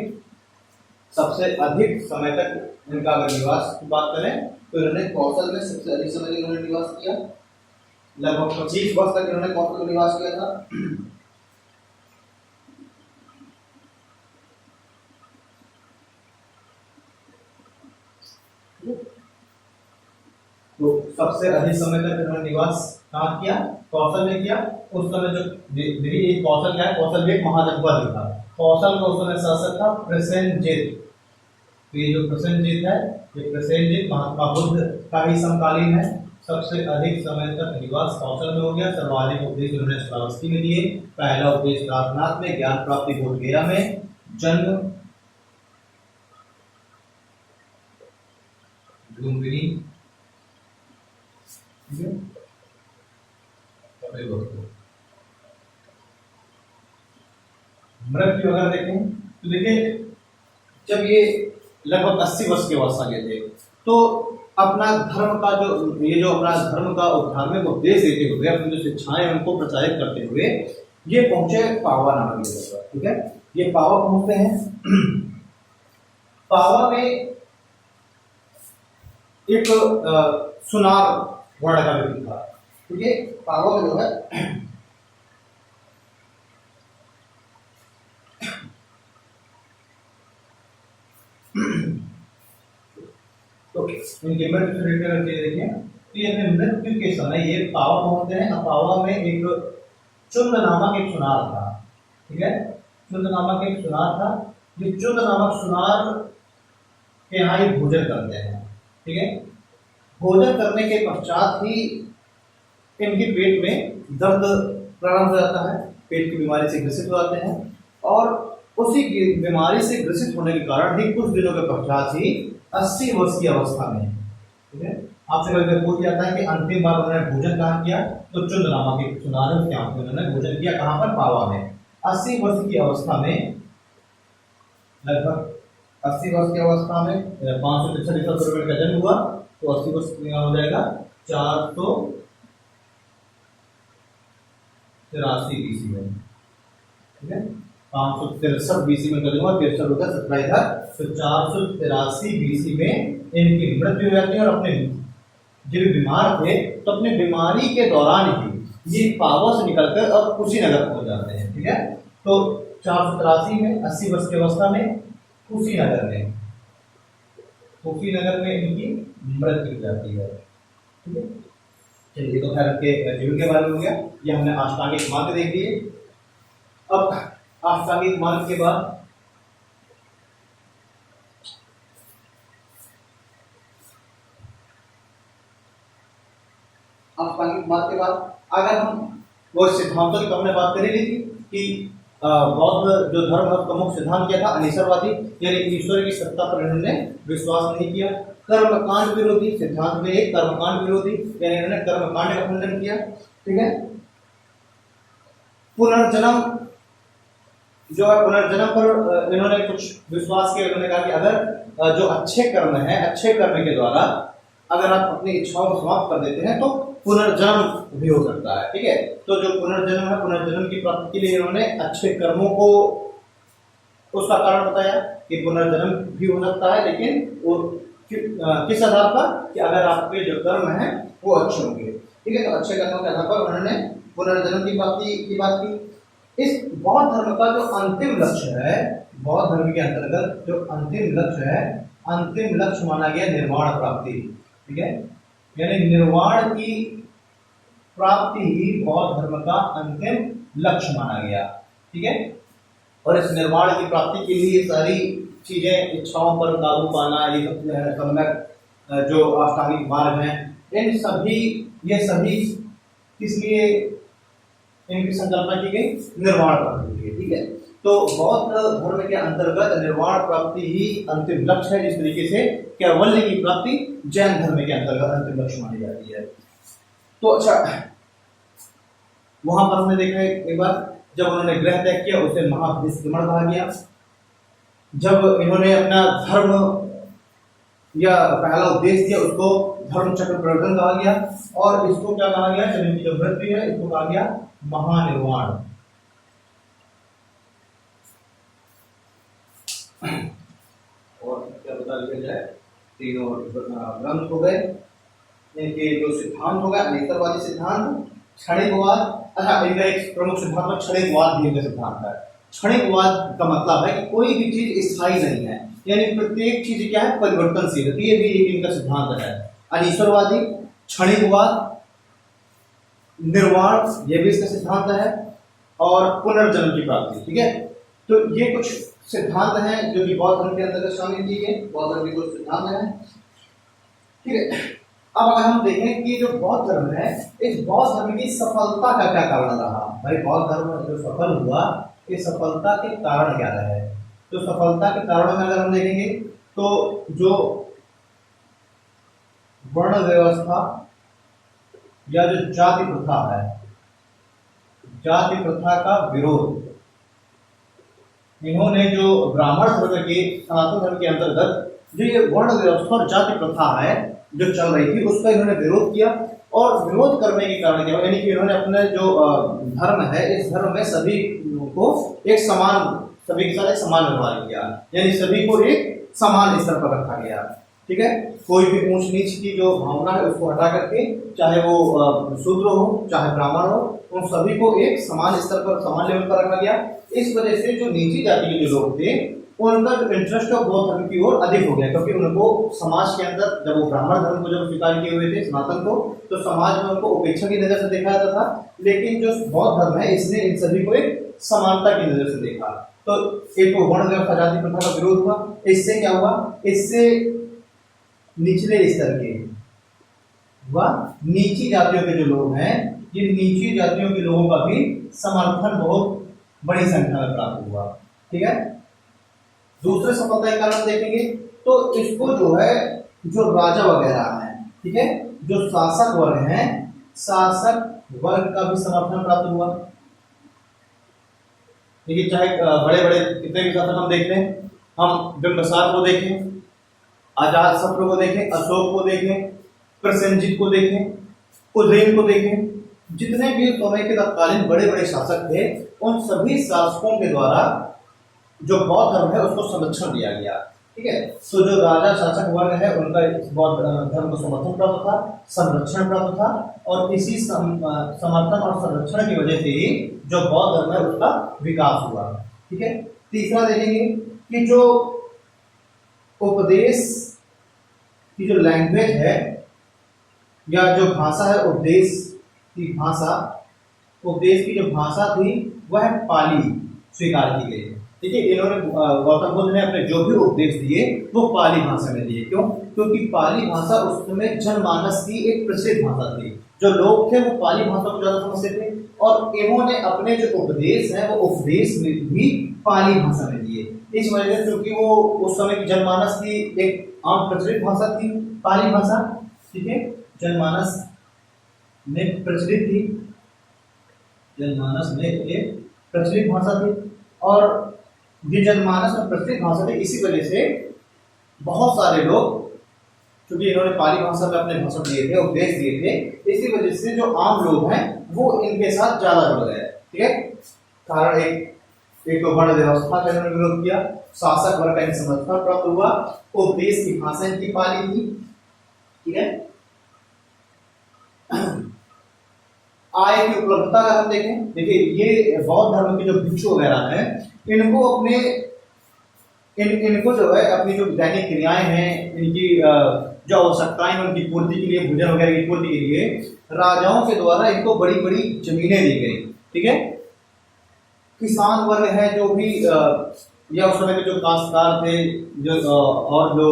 सबसे अधिक समय तक इनका अगर निवास की बात करें तो इन्होंने कौशल में सबसे अधिक समय तक इन्होंने निवास किया, लगभग 25 वर्ष तक इन्होंने कौशल में निवास किया था। तो सबसे अधिक समय तक इन्होंने निवास कहाँ किया, कौशल में किया। उस समय जो मेरी कौशल क्या है, कौशल भी एक महाजनपद था। कौशल का उस समय शासक था प्रसेनजित। तो ये जो प्रसेनजित है, ये प्रसेनजित महात्मा बुद्ध का ही समकालीन है। सबसे अधिक समय तक निवास कौशल में हो गया। सर्वाधिक उपदेश उन्होंने श्रावस्ती में दिए। पहला उपदेश सारनाथ में, ज्ञान प्राप्ति बोध गया में, जन्म लुम्बिनी, मृत्यु अगर देखें तो देखिए जब ये लगभग 80 वर्ष के अवस्था के थे तो अपना धर्म का जो अपना धर्म का धार्मिक उपदेश देते हुए, अपनी जो शिक्षाएं उनको प्रचारित करते हुए ये पहुंचे पावा नामक जगह पर। ठीक है, ये पावा पहुंचते हैं। पावा में एक सुनार वर्ण का व्यक्ति था। ठीक है, पावा में जो है तो इनके मृत्यु से रिलेटेड देखिए तो ये अपने मृत्यु के समय ये पावा पहुंचते हैं। पावा में एक चुंद नामक एक सुनार था। ठीक है, चुंद नामक एक सुनार था। ये चुंद नामक सुनार के यहाँ ही भोजन करते हैं। ठीक है, भोजन करने के पश्चात ही इनके पेट में दर्द प्रारंभ हो जाता है, पेट की बीमारी से ग्रसित हो जाते हैं और उसी की बीमारी से ग्रसित होने के कारण ही कुछ दिनों के पश्चात ही 80 वर्ष की अवस्था में, ठीक है, आपसे कभी पूछ जाता है कि अंतिम बार उन्होंने भोजन कहाँ किया, तो चुंद नामक एक सुनार है, क्या उन्होंने भोजन किया कहाँ पर, पावा में। 80 वर्ष की अवस्था में, लगभग 80 वर्ष की अवस्था में 563 रुपये का जन्म हुआ, तो 80 वर्ष हो जाएगा 483 बीसी में। ठीक है, 563 बीसी में जन्म हुआ, 63 होगा 17 इधर, तो 483 बीसी में इनकी मृत्यु हो जाती है। और अपने जब बीमार थे तो अपनी बीमारी के दौरान ही ये पावा से निकलकर अब कुशीनगर पहुंच जाते हैं। ठीक है, तो 483 में 80 वर्ष की अवस्था में कुशीनगर में इनकी मृत्यु हो जाती है। ठीक है, चलिए तो खैर के जीवन के बारे में हो गया, ये हमने अष्टांगिक मार्ग देख लिए। अब अष्टांगिक मार्ग के बाद अगर हम वो सिद्धांतों की हमने बात करी थी कि बौद्ध जो धर्म है उसका मुख्य सिद्धांत क्या था, अनिश्वरवादी, यानी ईश्वर की सत्ता पर इन्होंने विश्वास नहीं किया। कर्मकांड विरोधी सिद्धांत में एक कर्मकांड विरोधी, यानी इन्होंने कर्मकांड का खंडन किया। ठीक है, पुनर्जन्म जो है, पुनर्जन्म पर इन्होंने कुछ विश्वास किया। इन्होंने कहा कि अगर जो अच्छे कर्म है, अच्छे कर्म के द्वारा अगर आप अपनी इच्छाओं को समाप्त कर देते हैं तो पुनर्जन्म भी हो सकता है। ठीक है, तो जो पुनर्जन्म है, पुनर्जन्म की प्राप्ति के लिए इन्होंने अच्छे कर्मों को उसका कारण बताया कि पुनर्जन्म भी हो सकता है, लेकिन वो किस आधार पर, कि अगर आपके जो कर्म है वो अच्छे होंगे। ठीक है, तो अच्छे कर्मों के आधार पर उन्होंने पुनर्जन्म की प्राप्ति की बात की। इस बौद्ध धर्म का जो अंतिम लक्ष्य है, बौद्ध धर्म के अंतर्गत जो अंतिम लक्ष्य है, अंतिम लक्ष्य माना गया निर्वाण प्राप्ति। ठीक है, यानी निर्वाण की प्राप्ति ही बौद्ध धर्म का अंतिम लक्ष्य माना गया। ठीक है, और इस निर्वाण की प्राप्ति के लिए सारी चीजें, इच्छाओं पर काबू पाना, ये सब सम्यक जो अष्टांगिक मार्ग हैं, इन सभी ये सभी किस लिए इनकी संकल्पना की गई, निर्वाण प्राप्ति के लिए। ठीक है, तो बौद्ध धर्म के अंतर्गत निर्वाण प्राप्ति ही अंतिम लक्ष्य है, जिस तरीके से कैवल्य की प्राप्ति जैन धर्म के अंतर्गत अंतिम लक्ष्य मानी जाती है। तो अच्छा, वहां पर हमने देखा एक बार जब उन्होंने ग्रह त्याग किया उसे महापरिश्रमण कहा गया। जब इन्होंने अपना धर्म या पहला उपदेश दिया उसको धर्म चक्र प्रवर्तन कहा गया, और इसको क्या कहा गया, जब इनकी जो मृत्यु है इसको कहा गया महानिर्वाण। कर लिया जाए। तीनों ग्रंथ हो गए, इनके जो सिद्धांत हो गए अनेकतावादी सिद्धांत, क्षणिकवाद। अच्छा, इनका एक प्रमुख सिद्धांत क्षणिकवाद भी इनका सिद्धांत है। क्षणिकवाद का मतलब है कि कोई भी चीज स्थायी नहीं है, यानी प्रत्येक चीज क्या है, परिवर्तनशील है। ये भी एक इनका सिद्धांत है। अनीश्वरवादी, क्षणिकवाद, निर्वाण, ये भी इसका सिद्धांत है, और पुनर्जन्म की प्राप्ति। ठीक है, तो ये कुछ सिद्धांत हैं जो कि बौद्ध धर्म के अंतर्गत शामिल किए गए। बौद्ध धर्म के कुछ सिद्धांत हैं। ठीक है, अब अगर हम देखें कि जो बौद्ध धर्म है, इस बौद्ध धर्म की सफलता का क्या कारण रहा। भाई बौद्ध धर्म जो सफल हुआ, इस सफलता के कारण क्या रहे। तो सफलता के कारणों में अगर हम देखेंगे तो जो वर्ण व्यवस्था या जो जाति प्रथा है, जाति प्रथा का विरोध, इन्होंने जो ब्राह्मण धर्म के, सनातन धर्म के अंतर्गत जो ये वर्ण व्यवस्था और जाति प्रथा है जो चल रही थी, उसका इन्होंने विरोध किया। और विरोध करने के कारण क्या, यानी कि इन्होंने अपने जो धर्म है, इस धर्म में सभी को एक समान, सभी के साथ एक समान व्यवहार किया, यानी सभी को एक समान स्तर पर रखा गया। ठीक है, कोई भी ऊंच नीच की जो भावना है उसको हटा करके, चाहे वो शूद्र हो चाहे ब्राह्मण हो, उन सभी को एक समान स्तर पर, समान लेवल पर रखा गया। इस वजह से जो नीची जाति के जो लोग थे, उनका जो इंटरेस्ट है बौद्ध धर्म की ओर अधिक हो गया, क्योंकि उनको समाज के अंदर, जब वो ब्राह्मण धर्म को जब स्वीकार किए हुए थे, सनातन को, तो समाज में उनको उपेक्षा की नजर से देखा जाता था। लेकिन जो बौद्ध धर्म है, इसने इन सभी को एक समानता की नजर से देखा। तो एक वर्ण व्यवस्था, जाति प्रथा का विरोध हुआ। इससे क्या हुआ, इससे निचले स्तर के व नीची जातियों के जो लोग हैं, ये नीची जातियों के लोगों का भी समर्थन बहुत बड़ी संख्या में प्राप्त हुआ। ठीक है, दूसरे सफलता के कारण देखेंगे तो इसको जो है, जो राजा वगैरह हैं, ठीक है, जो शासक वर्ग हैं, शासक वर्ग का भी समर्थन प्राप्त हुआ। देखिए, चाहे बड़े बड़े कितने भी शासक हम देख लें, हम बिंबिसार को देखें, आजाद शत्रु को देखें, अशोक को देखें, प्रसेनजीत को देखें, उदयन को देखें, जितने भी समय के तत्कालीन बड़े बड़े शासक थे, उन सभी शासकों के द्वारा जो बौद्ध धर्म है उसको संरक्षण दिया गया। ठीक है, तो जो राजा शासक वर्ग है, उनका बौद्ध धर्म को समर्थन प्राप्त था, संरक्षण प्राप्त था, और इसी समर्थन और संरक्षण की वजह से ही जो बौद्ध धर्म है उसका विकास हुआ। ठीक है, तीसरा देखेंगे कि जो उपदेश की जो लैंग्वेज है या जो भाषा है, उपदेश की भाषा, उपदेश की जो भाषा थी वह पाली स्वीकार की गई। देखिए, इन्होंने गौतम बुद्ध ने अपने जो भी उपदेश दिए वो पाली भाषा में दिए। क्यों? क्योंकि पाली भाषा उस समय जनमानस की एक प्रसिद्ध भाषा थी। जो लोग थे वो पाली भाषा को ज्यादा समझते थे, और इन्होंने अपने जो उपदेश है वो उपदेश में भी पाली भाषा में दिए। इस वजह से, क्योंकि वो उस समय की जनमानस की एक आम प्रचलित भाषा थी पाली भाषा। ठीक है, जनमानस में प्रचलित थी, जनमानस में एक प्रचलित भाषा थी, और ये जनमानस में प्रचलित भाषा थी। इसी वजह से बहुत सारे लोग, क्योंकि इन्होंने पाली भाषा में अपने भाषण दिए थे, उपदेश दिए थे, इसी वजह से जो आम लोग हैं वो इनके साथ ज्यादा जुड़ गए। ठीक है, कारण एक तो वर्ण व्यवस्था का इन्होंने विरोध किया, शासक वर्ग का समर्थन प्राप्त हुआ, उपदेश की भाषा इनकी पाली थी। ठीक है, आय की उपलब्धता अगर हम देखें, देखिए ये बौद्ध धर्म के जो भिक्षु वगैरह हैं, इनको अपने इनको जो है अपनी जो दैनिक क्रियाएं हैं, इनकी जो आवश्यकताएं उनकी पूर्ति के लिए, भोजन वगैरह की पूर्ति के लिए राजाओं के द्वारा इनको बड़ी बड़ी जमीनें दी गई। ठीक है, किसान वर्ग है जो भी या उस समय के जो काश्तकार थे, जो और जो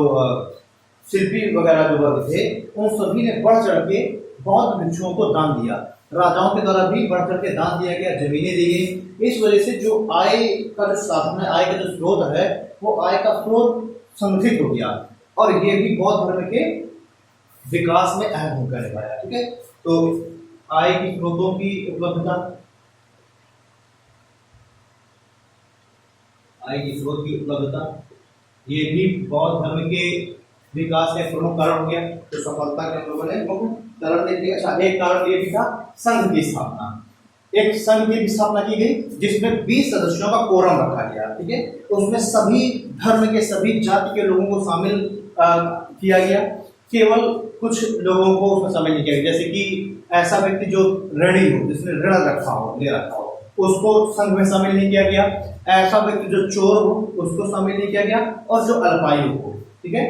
शिल्पी वगैरह जो वर्ग थे, उन सभी ने बढ़ चढ़ के बौद्ध भिक्षुओं को दान दिया। राजाओं के द्वारा भी बढ़ चढ़ के दान दिया गया, जमीनें दी गई। इस वजह से जो आय का जो साधन है, आय का जो स्रोत है, वो आय का स्रोत संगठित हो गया, और ये भी बौद्ध धर्म के विकास में अहम भूमिका निभाया। ठीक है, तो आय की स्रोतों की उपलब्धता, आय की स्रोत की उपलब्धता, ये भी बौद्ध धर्म के विकास का प्रमुख कारण हो गया। तो सफलता के हम लोगों ने कारण दे दिया। अच्छा, एक कारण ये भी था संघ की स्थापना। एक संघ की स्थापना की गई जिसमें 20 सदस्यों का कोरम रखा गया, ठीक है। उसमें सभी धर्म के, सभी जाति के लोगों को शामिल किया गया। केवल कुछ लोगों को उसमें शामिल नहीं किया गया, जैसे कि ऐसा व्यक्ति जो ऋणी हो, जिसने ऋण रखा हो, ले रखा हो, उसको संघ में शामिल नहीं किया गया। ऐसा व्यक्ति जो चोर हो, उसको शामिल नहीं किया गया, और जो अल्पायु हो, ठीक है।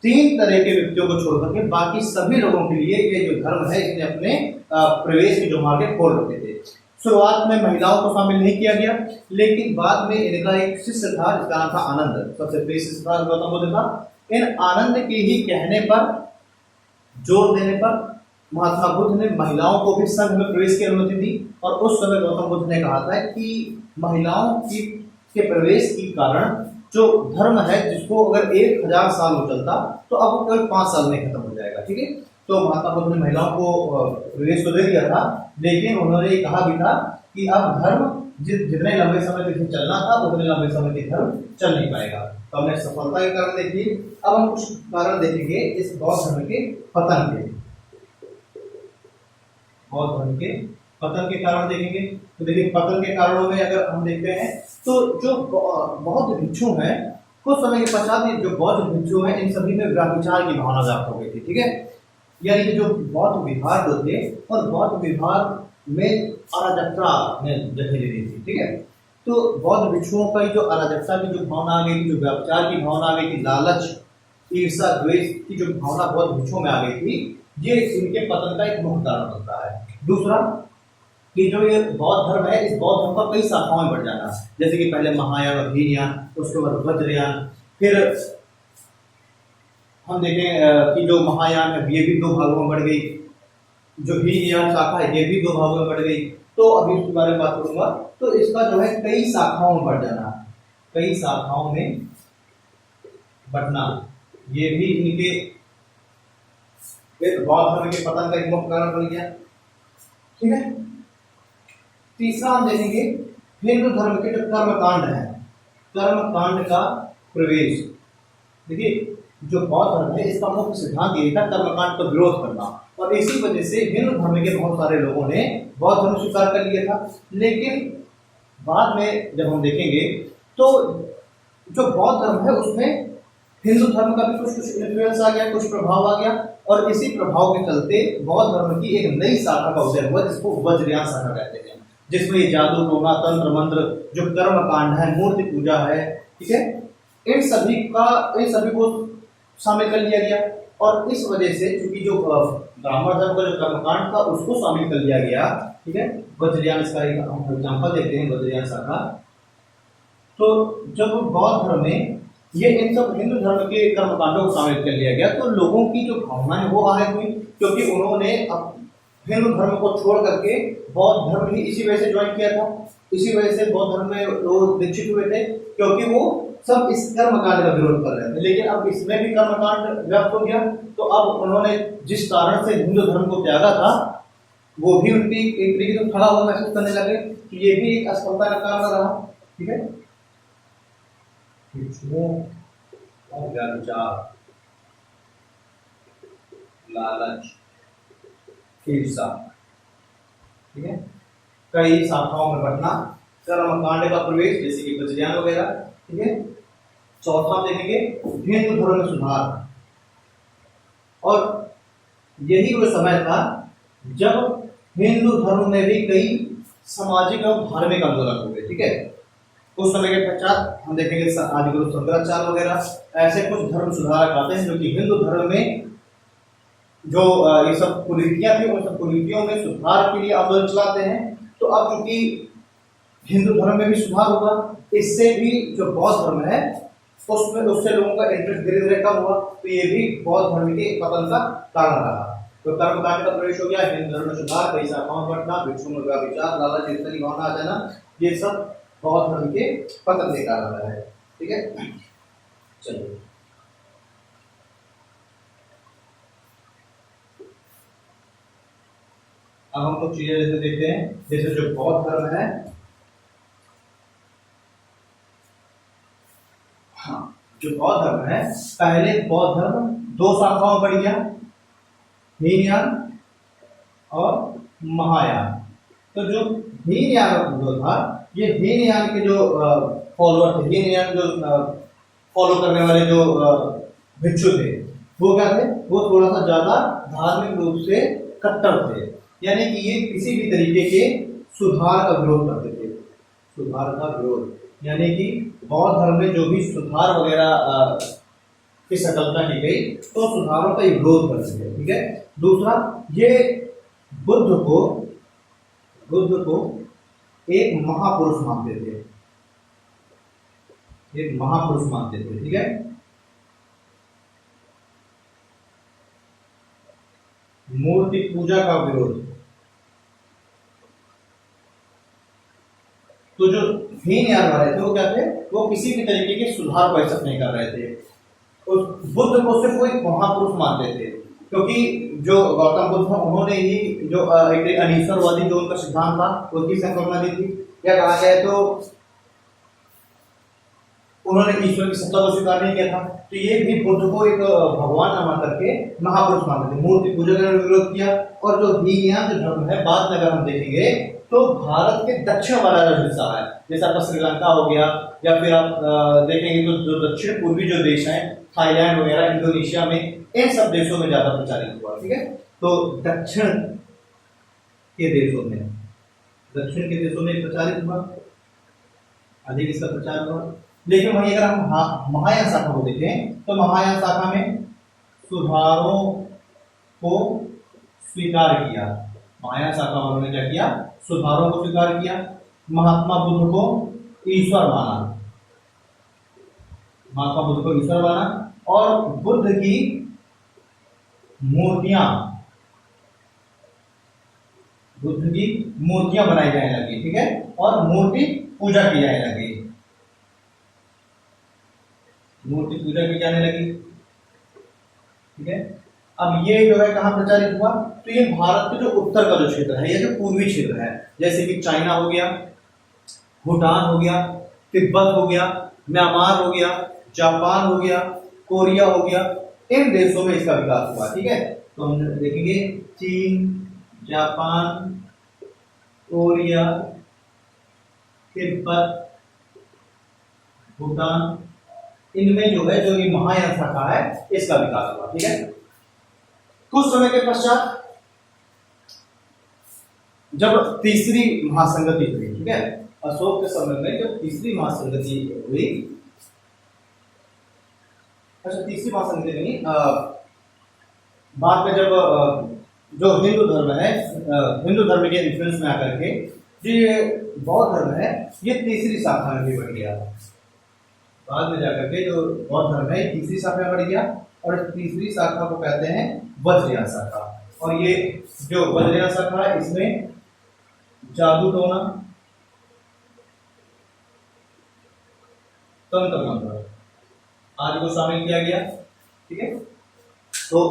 3 तरह के व्यक्तियों को छोड़ करके बाकी सभी लोगों के लिए ये जो धर्म है, इसने अपने प्रवेश के जो मार्ग खोल रखे थे। शुरुआत में महिलाओं को शामिल नहीं किया गया, लेकिन बाद में इनका एक शिष्य था जिसका नाम था आनंद, सबसे प्रिय शिष्य था गौतम बुद्ध का। इन आनंद के ही कहने पर, जोर देने पर महात्मा बुद्ध ने महिलाओं को भी संघ में प्रवेश की अनुमति दी। और उस समय गौतम बुद्ध ने कहा था कि महिलाओं के प्रवेश के कारण जो धर्म है, जिसको अगर 1000 साल हो चलता, तो अब वो केवल 5 साल में खत्म हो जाएगा, ठीक है। तो महात्मा बुद्ध ने महिलाओं को प्रवेश तो दे दिया था, लेकिन उन्होंने ये कहा भी था कि अब धर्म जितने लंबे समय तक चलना था, उतने लंबे समय तक धर्म चल नहीं पाएगा। तो हमने सफलता के कारण देखिए, अब हम कुछ कारण देखेंगे इस बौद्ध धर्म के पतन के। बौद्ध धर्म के पतन के कारण देखेंगे। तो देखिए, पतन के कारणों में अगर हम देखते हैं तो जो बौद्ध भिक्षु हैं, कुछ समय के पश्चात जो बौद्ध भिक्षु हैं, इन सभी में व्यभिचार की भावना व्याप्त हो गई थी, ठीक है। यानी कि जो बौद्ध विहार जो थे, और बौद्ध विहार में अराजकता ने जगह ले ली थी, ठीक है। तो बौद्ध भिक्षुओं का जो अराजकता की जो भावना आ गई थी, जो व्यभिचार की भावना आ गई थी, लालच, ईर्षा, द्वेष की जो भावना बौद्ध भिक्षुओं में आ गई थी, ये इनके पतन का एक मुख्य कारण होता है। दूसरा कि जो ये बौद्ध धर्म है, इस बौद्ध धर्म का कई शाखाओं में बढ़ जाना, जैसे कि पहले महायान और हीनयान, उसके बाद वज्रयान, फिर हम देखें कि जो महायान है ये भी 2 भागों में बढ़ गई, जो हीनयान शाखा है ये भी 2 भागों में बढ़ गई। तो अभी इसके बारे में बात करूंगा। तो इसका जो है कई शाखाओं में बढ़ जाना, कई शाखाओं में बढ़ना, ये भी इनके बौद्ध धर्म के पतन का एक मुख्य कारण बन गया, ठीक है। तीसरा हम देखेंगे हिंदू धर्म के जो कर्मकांड है, कर्मकांड का प्रवेश। देखिए, जो बौद्ध धर्म है, इसका मुख्य सिद्धांत ये था कर्मकांड का विरोध करना, और इसी वजह से हिंदू धर्म के बहुत सारे लोगों ने बौद्ध धर्म स्वीकार कर लिया था। लेकिन बाद में जब हम देखेंगे तो जो बौद्ध धर्म है, उसमें हिंदू धर्म का भी कुछ इन्फ्लुएंस आ गया, कुछ प्रभाव आ गया, और इसी प्रभाव के चलते बौद्ध धर्म की एक नई शाखा का उदय हुआ, जिसको वज्रयान शाखा कहते हैं, जिसमें ये जादू, टोना, तंत्र मंत्र, जो कर्म कांड है, मूर्ति पूजा है, ठीक है, इन सभी को शामिल कर लिया गया। और इस वजह से क्योंकि जो ब्राह्मण धर्म का जो कर्मकांड था, उसको शामिल कर लिया गया, ठीक है। वज्रयान, इसका एक हम एग्जाम्पल देखते हैं, वज्रयान शाखा। तो जब बौद्ध धर्म में ये इन सब हिंदू धर्म के कर्मकांडों को शामिल कर लिया गया, तो लोगों की जो भावनाएं वो आहत हुई, क्योंकि उन्होंने हिंदू धर्म को छोड़ करके बौद्ध धर्म ही इसी वजह से ज्वाइन किया था। इसी वजह से बौद्ध धर्म में लोग दीक्षित हुए थे, क्योंकि वो सब इस कर्मकांड का विरोध कर रहे थे। लेकिन अब इसमें भी कर्मकांड व्याप्त हो गया, तो अब उन्होंने जिस कारण से हिंदू धर्म को त्यागा था, वो भी उनकी एक तरीके से खड़ा हुआ महसूस करने लगे, कि ये भी एक असफलता का कारण रहा, ठीक है। और व्यभिचार, लालच, ईर्षा, ठीक है, कई शाखाओं में बढ़ना, कर्मकांड का प्रवेश, जैसे कि वज्रयान वगैरह, ठीक है। चौथा देखेंगे हिंदू धर्म में सुधार, और यही वो समय था जब हिंदू धर्म में भी कई सामाजिक और धार्मिक आंदोलन हुए, ठीक है। उस समय के पश्चात हम देखेंगे आदिगुरु शंकराचार्य वगैरह, ऐसे कुछ धर्म सुधारक आते हैं जो कि हिंदू धर्म में जो ये सब कुरीतियां थी, उन सब कुरीतियों में सुधार के लिए आंदोलन चलाते हैं। तो अब चूंकि हिंदू धर्म में भी सुधार हुआ, इससे भी जो बौद्ध धर्म है उसमें उससे लोगों का इंटरेस्ट धीरे धीरे कम हुआ, तो ये भी बौद्ध धर्म के पतन का कारण रहा। तो कर्मकांड का प्रवेश हो गया, हिंदू धर्म में सुधार, कई शाखाओं में बढ़ना, भिक्षु में व्यभिचार, लालच, ईर्ष्या की भावना आ जाना, ये सब बौद्ध धर्म के पतन के कारण है, ठीक है। चलिए, अब हम कुछ चीजें जैसे देखते हैं, जैसे जो बौद्ध धर्म है, हाँ, जो बौद्ध धर्म है, पहले बौद्ध धर्म 2 शाखाओं में बढ़ गया, हीनयान और महायान, तो जो हीनयान जो था, ये हीनयान के जो फॉलोअर थे, हीनयान जो फॉलो करने वाले जो भिक्षु थे, वो क्या थे, वो थोड़ा सा ज्यादा धार्मिक रूप से कट्टर थे। यानी कि ये किसी भी तरीके के सुधार का विरोध करते थे, सुधार का विरोध, यानी कि बौद्ध धर्म में जो भी सुधार वगैरह की संकल्पना की गई तो सुधारों का विरोध करते थे। ठीक है। दूसरा, ये बुद्ध को एक महापुरुष मानते थे, एक महापुरुष मानते थे। ठीक है। मूर्ति पूजा का विरोध, तो जो हीनयान वाले थे वो क्या थे, वो किसी भी तरीके के सुधार को एक्सेप्ट नहीं कर रहे थे। उस बुद्ध को सिर्फ वो एक महापुरुष मानते थे, क्योंकि जो गौतम बुद्ध था उन्होंने ही जो एक अनीश्वरवादी जो उनका सिद्धांत था उसकी संकल्पना दी थी। क्या कहा जाए तो उन्होंने ईश्वर की सत्ता को स्वीकार नहीं किया था, तो ये भी बुद्ध को एक भगवान न मान करके महापुरुष मानते थे, मूर्ति पूजा का विरोध किया। और जो हीनयान जो धर्म है, बाद में अगर हम देखेंगे तो भारत के दक्षिण वाला जो हिस्सा है, जैसे आपका श्रीलंका हो गया, या फिर आप देखेंगे तो जो दक्षिण पूर्वी जो देश हैं, थाईलैंड वगैरह, इंडोनेशिया में, इन सब देशों में ज्यादा प्रचारित हुआ। ठीक है। तो दक्षिण के देशों में, दक्षिण के देशों में प्रचारित हुआ, अधिक इसका प्रचार हुआ। लेकिन वहीं अगर हम महायान शाखा को देखें तो महायान शाखा में सुधारों को स्वीकार किया। महायान शाखा वालों ने क्या किया, सुधारों को स्वीकार किया। महात्मा बुद्ध को ईश्वर माना, महात्मा बुद्ध को ईश्वर माना, और बुद्ध की मूर्तियां, बुद्ध की मूर्तियां बनाई जाने लगी। ठीक है। और मूर्ति पूजा की जाने लगी, मूर्ति पूजा की जाने लगी। ठीक है। अब ये जो है कहाँ प्रचारित हुआ, तो ये भारत के जो उत्तर का जो क्षेत्र है, ये जो पूर्वी क्षेत्र है, जैसे कि चाइना हो गया, भूटान हो गया, तिब्बत हो गया, म्यांमार हो गया, जापान हो गया, कोरिया हो गया, इन देशों में इसका विकास हुआ। ठीक है। तो हम देखेंगे चीन, जापान, कोरिया, तिब्बत, भूटान, इनमें जो है, जो ये महायान शाखा है, इसका विकास हुआ। ठीक है। कुछ समय के पश्चात जब तीसरी महासंगति हुई, ठीक है, अशोक के समय में जब तीसरी महासंगति हुई, अच्छा तीसरी महासंगति नहीं, बाद में जब जो हिंदू धर्म है, हिंदू धर्म के इन्फ्लुएंस में आकर के जो ये बौद्ध धर्म है, ये तीसरी शाखा में भी बढ़ गया। बाद में जाकर के जो बौद्ध धर्म है तीसरी शाखा में बढ़ गया, और तीसरी शाखा को कहते हैं वज्रयान शाखा। और ये जो वज्रयान शाखा है, इसमें जादू टोना, तंत्र मंत्र आदि को शामिल किया गया। ठीक है। तो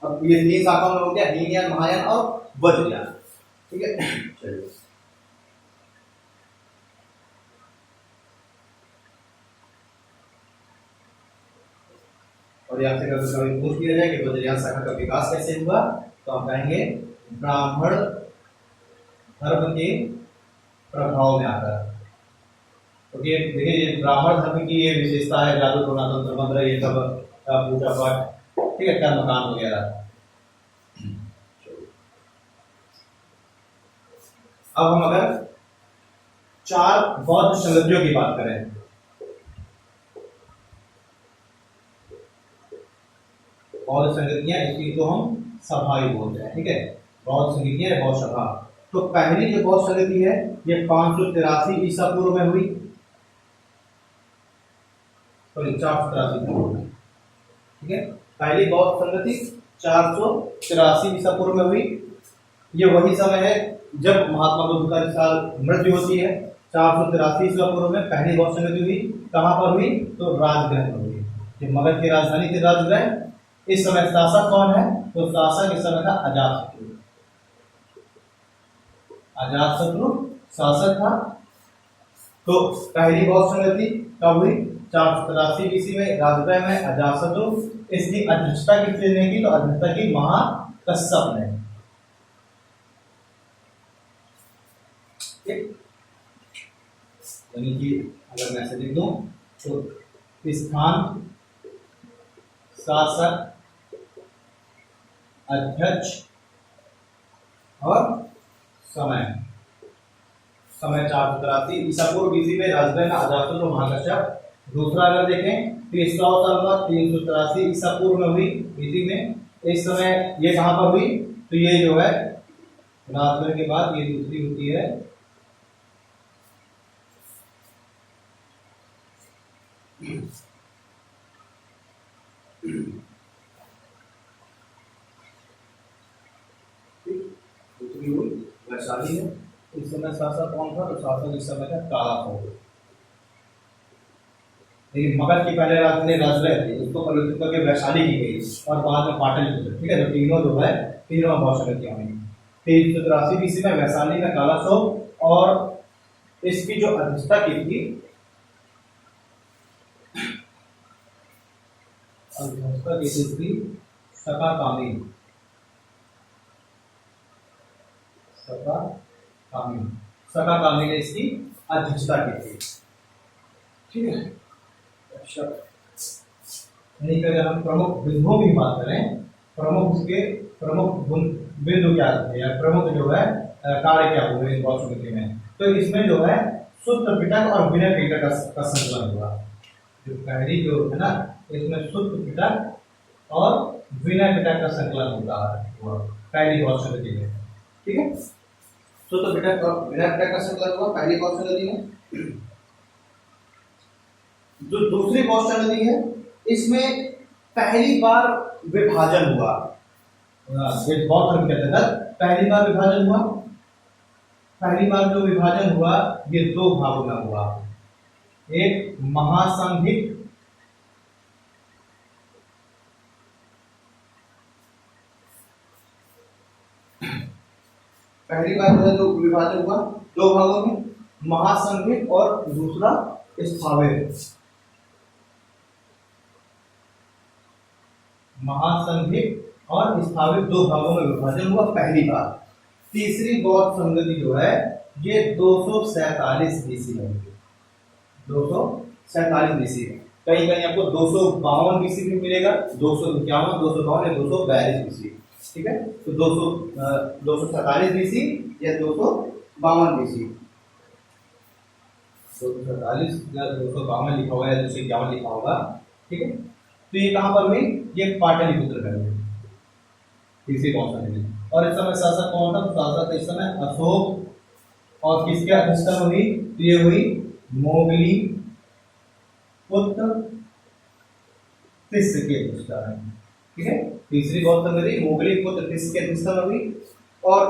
अब ये तीन शाखाओं में हो गया, हीनयान, महायान और वज्रयान। ठीक है। चलिए, और यहाँ से कभी पूछ लिया जाए कि वज्रयान शाखा का विकास कैसे हुआ, तो हम कहेंगे ब्राह्मण धर्म के प्रभाव में आकर। क्योंकि देखिए ब्राह्मण धर्म की ये विशेषता है, जादू टोना, तंत्र मंत्र, ये सब पूजा पाठ, ठीक है, कर्मकांड वगैरह। अब हम अगर चार बौद्ध संगतियों की बात करें, बौद्ध संगतियां, इसी को हम सभा ही बोलते हैं। ठीक है। बौद्ध संगतियां, बौद्ध सभा। तो पहली जो बौद्ध संगति है ये 583 ईसा पूर्व में हुई, सॉरी 483 पूर्व में। ठीक है। पहली बौद्ध संगति 483 ईसा पूर्व में हुई। ये वही समय है जब महात्मा बुद्ध का इस साल मृत्यु होती है। 483 ईसा पूर्व में पहली बौद्ध संगति हुई। कहाँ पर हुई, तो राजगृह में हुई, जो मगध की राजधानी थी राजगृह। इस समय शासक कौन है, तो शासक इस समय था अजातशत्रु। अजातशत्रु शासक था। तो पहली बौद्ध संगति कब हुई, 483 ईस्वी में राजगृह में अजातशत्रु। इसकी अध्यक्षता किसने की, तो अध्यक्षता की महाकश्यप ने। यानी कि अगर मैं ऐसे लिख दूं तो स्थान, शासक, अध्यक्ष और समय। समय 483 ईसा पूर्व बीसी में राजधानी अजातशत्रु महाकश्यप। दूसरा अगर देखें तो 100 साल बाद 383 ईसा पूर्व में हुई बीसी में। इस समय ये कहां पर हुई तो ये जो है राजगढ़ के बाद ये दूसरी होती है दूसरी हुई वैशाली है। इस समय शासक कौन था तो शासक इस समय था काला भोग। लेकिन मगध की पहले राजधानी राजगढ़ थी, उसको परिवर्तित करके वैशाली की गई और बाद में पाटलिपुत्र। ठीक है, तो तीनों जो है तीनों बहुत शक्तियां हुई। 383 बीसी में वैशाली में काला भोग और इसकी जो अध्यक्षता की थी सकाकामी। सकाकामी ने इसकी अध्यक्षता की थी। ठीक है, अच्छा नहीं, अगर हम प्रमुख बिंदुओं की बात करें, प्रमुख बिंदु क्या थे या प्रमुख जो है कार्य क्या हुए इस बौद्ध समिति में, तो इसमें जो है सूत्र पिटक और विनय पिटक का संकलन हुआ। जो पहली जो है ना, इसमें सूत्र पिटक और विनय पिटक का संकलन होता है पहली बौद्ध समिति में। ठीक है, सूत्र पिटक और विनय पिटक का संकलन हुआ पहली बौद्ध समिति में। जो दूसरी बौद्ध समिति है इसमें पहली बार विभाजन हुआ। बौद्ध धर्म के अंतर्गत पहली बार विभाजन हुआ। पहली बार जो विभाजन हुआ ये दो भागों में हुआ। एक महासंघिक पहली बार जो विभाजन हुआ दो भागों में, महासंघिक और दूसरा स्थाविर। महासंघिक और स्थाविर दो भागों में विभाजन हुआ पहली बार। तीसरी बौद्ध संगति जो है ये 247 बीसी में हुई। 247 बीसी में, कहीं कहीं आपको 252 बीसी भी मिलेगा, 251, 252 या 242 बीसी। ठीक है, तो 247 बीसी या 252 बीसी। 247 या 252 लिखा होगा या 251 लिखा होगा। ठीक है, तो ये कहां पर हुई, ये पाटलिपुत्र में हुई तीसरी बौद्ध समिति। और इस समय शासक कौन था तो शासक इस समय अशोक और किसके अध्यक्षता में हुई तो ये हुई मोगली पुत्र तिस्स की अध्यक्षता में। ठीक है, तीसरी बौद्ध समिति मोगली पुत्र तिस्स की अध्यक्षता में हुई। और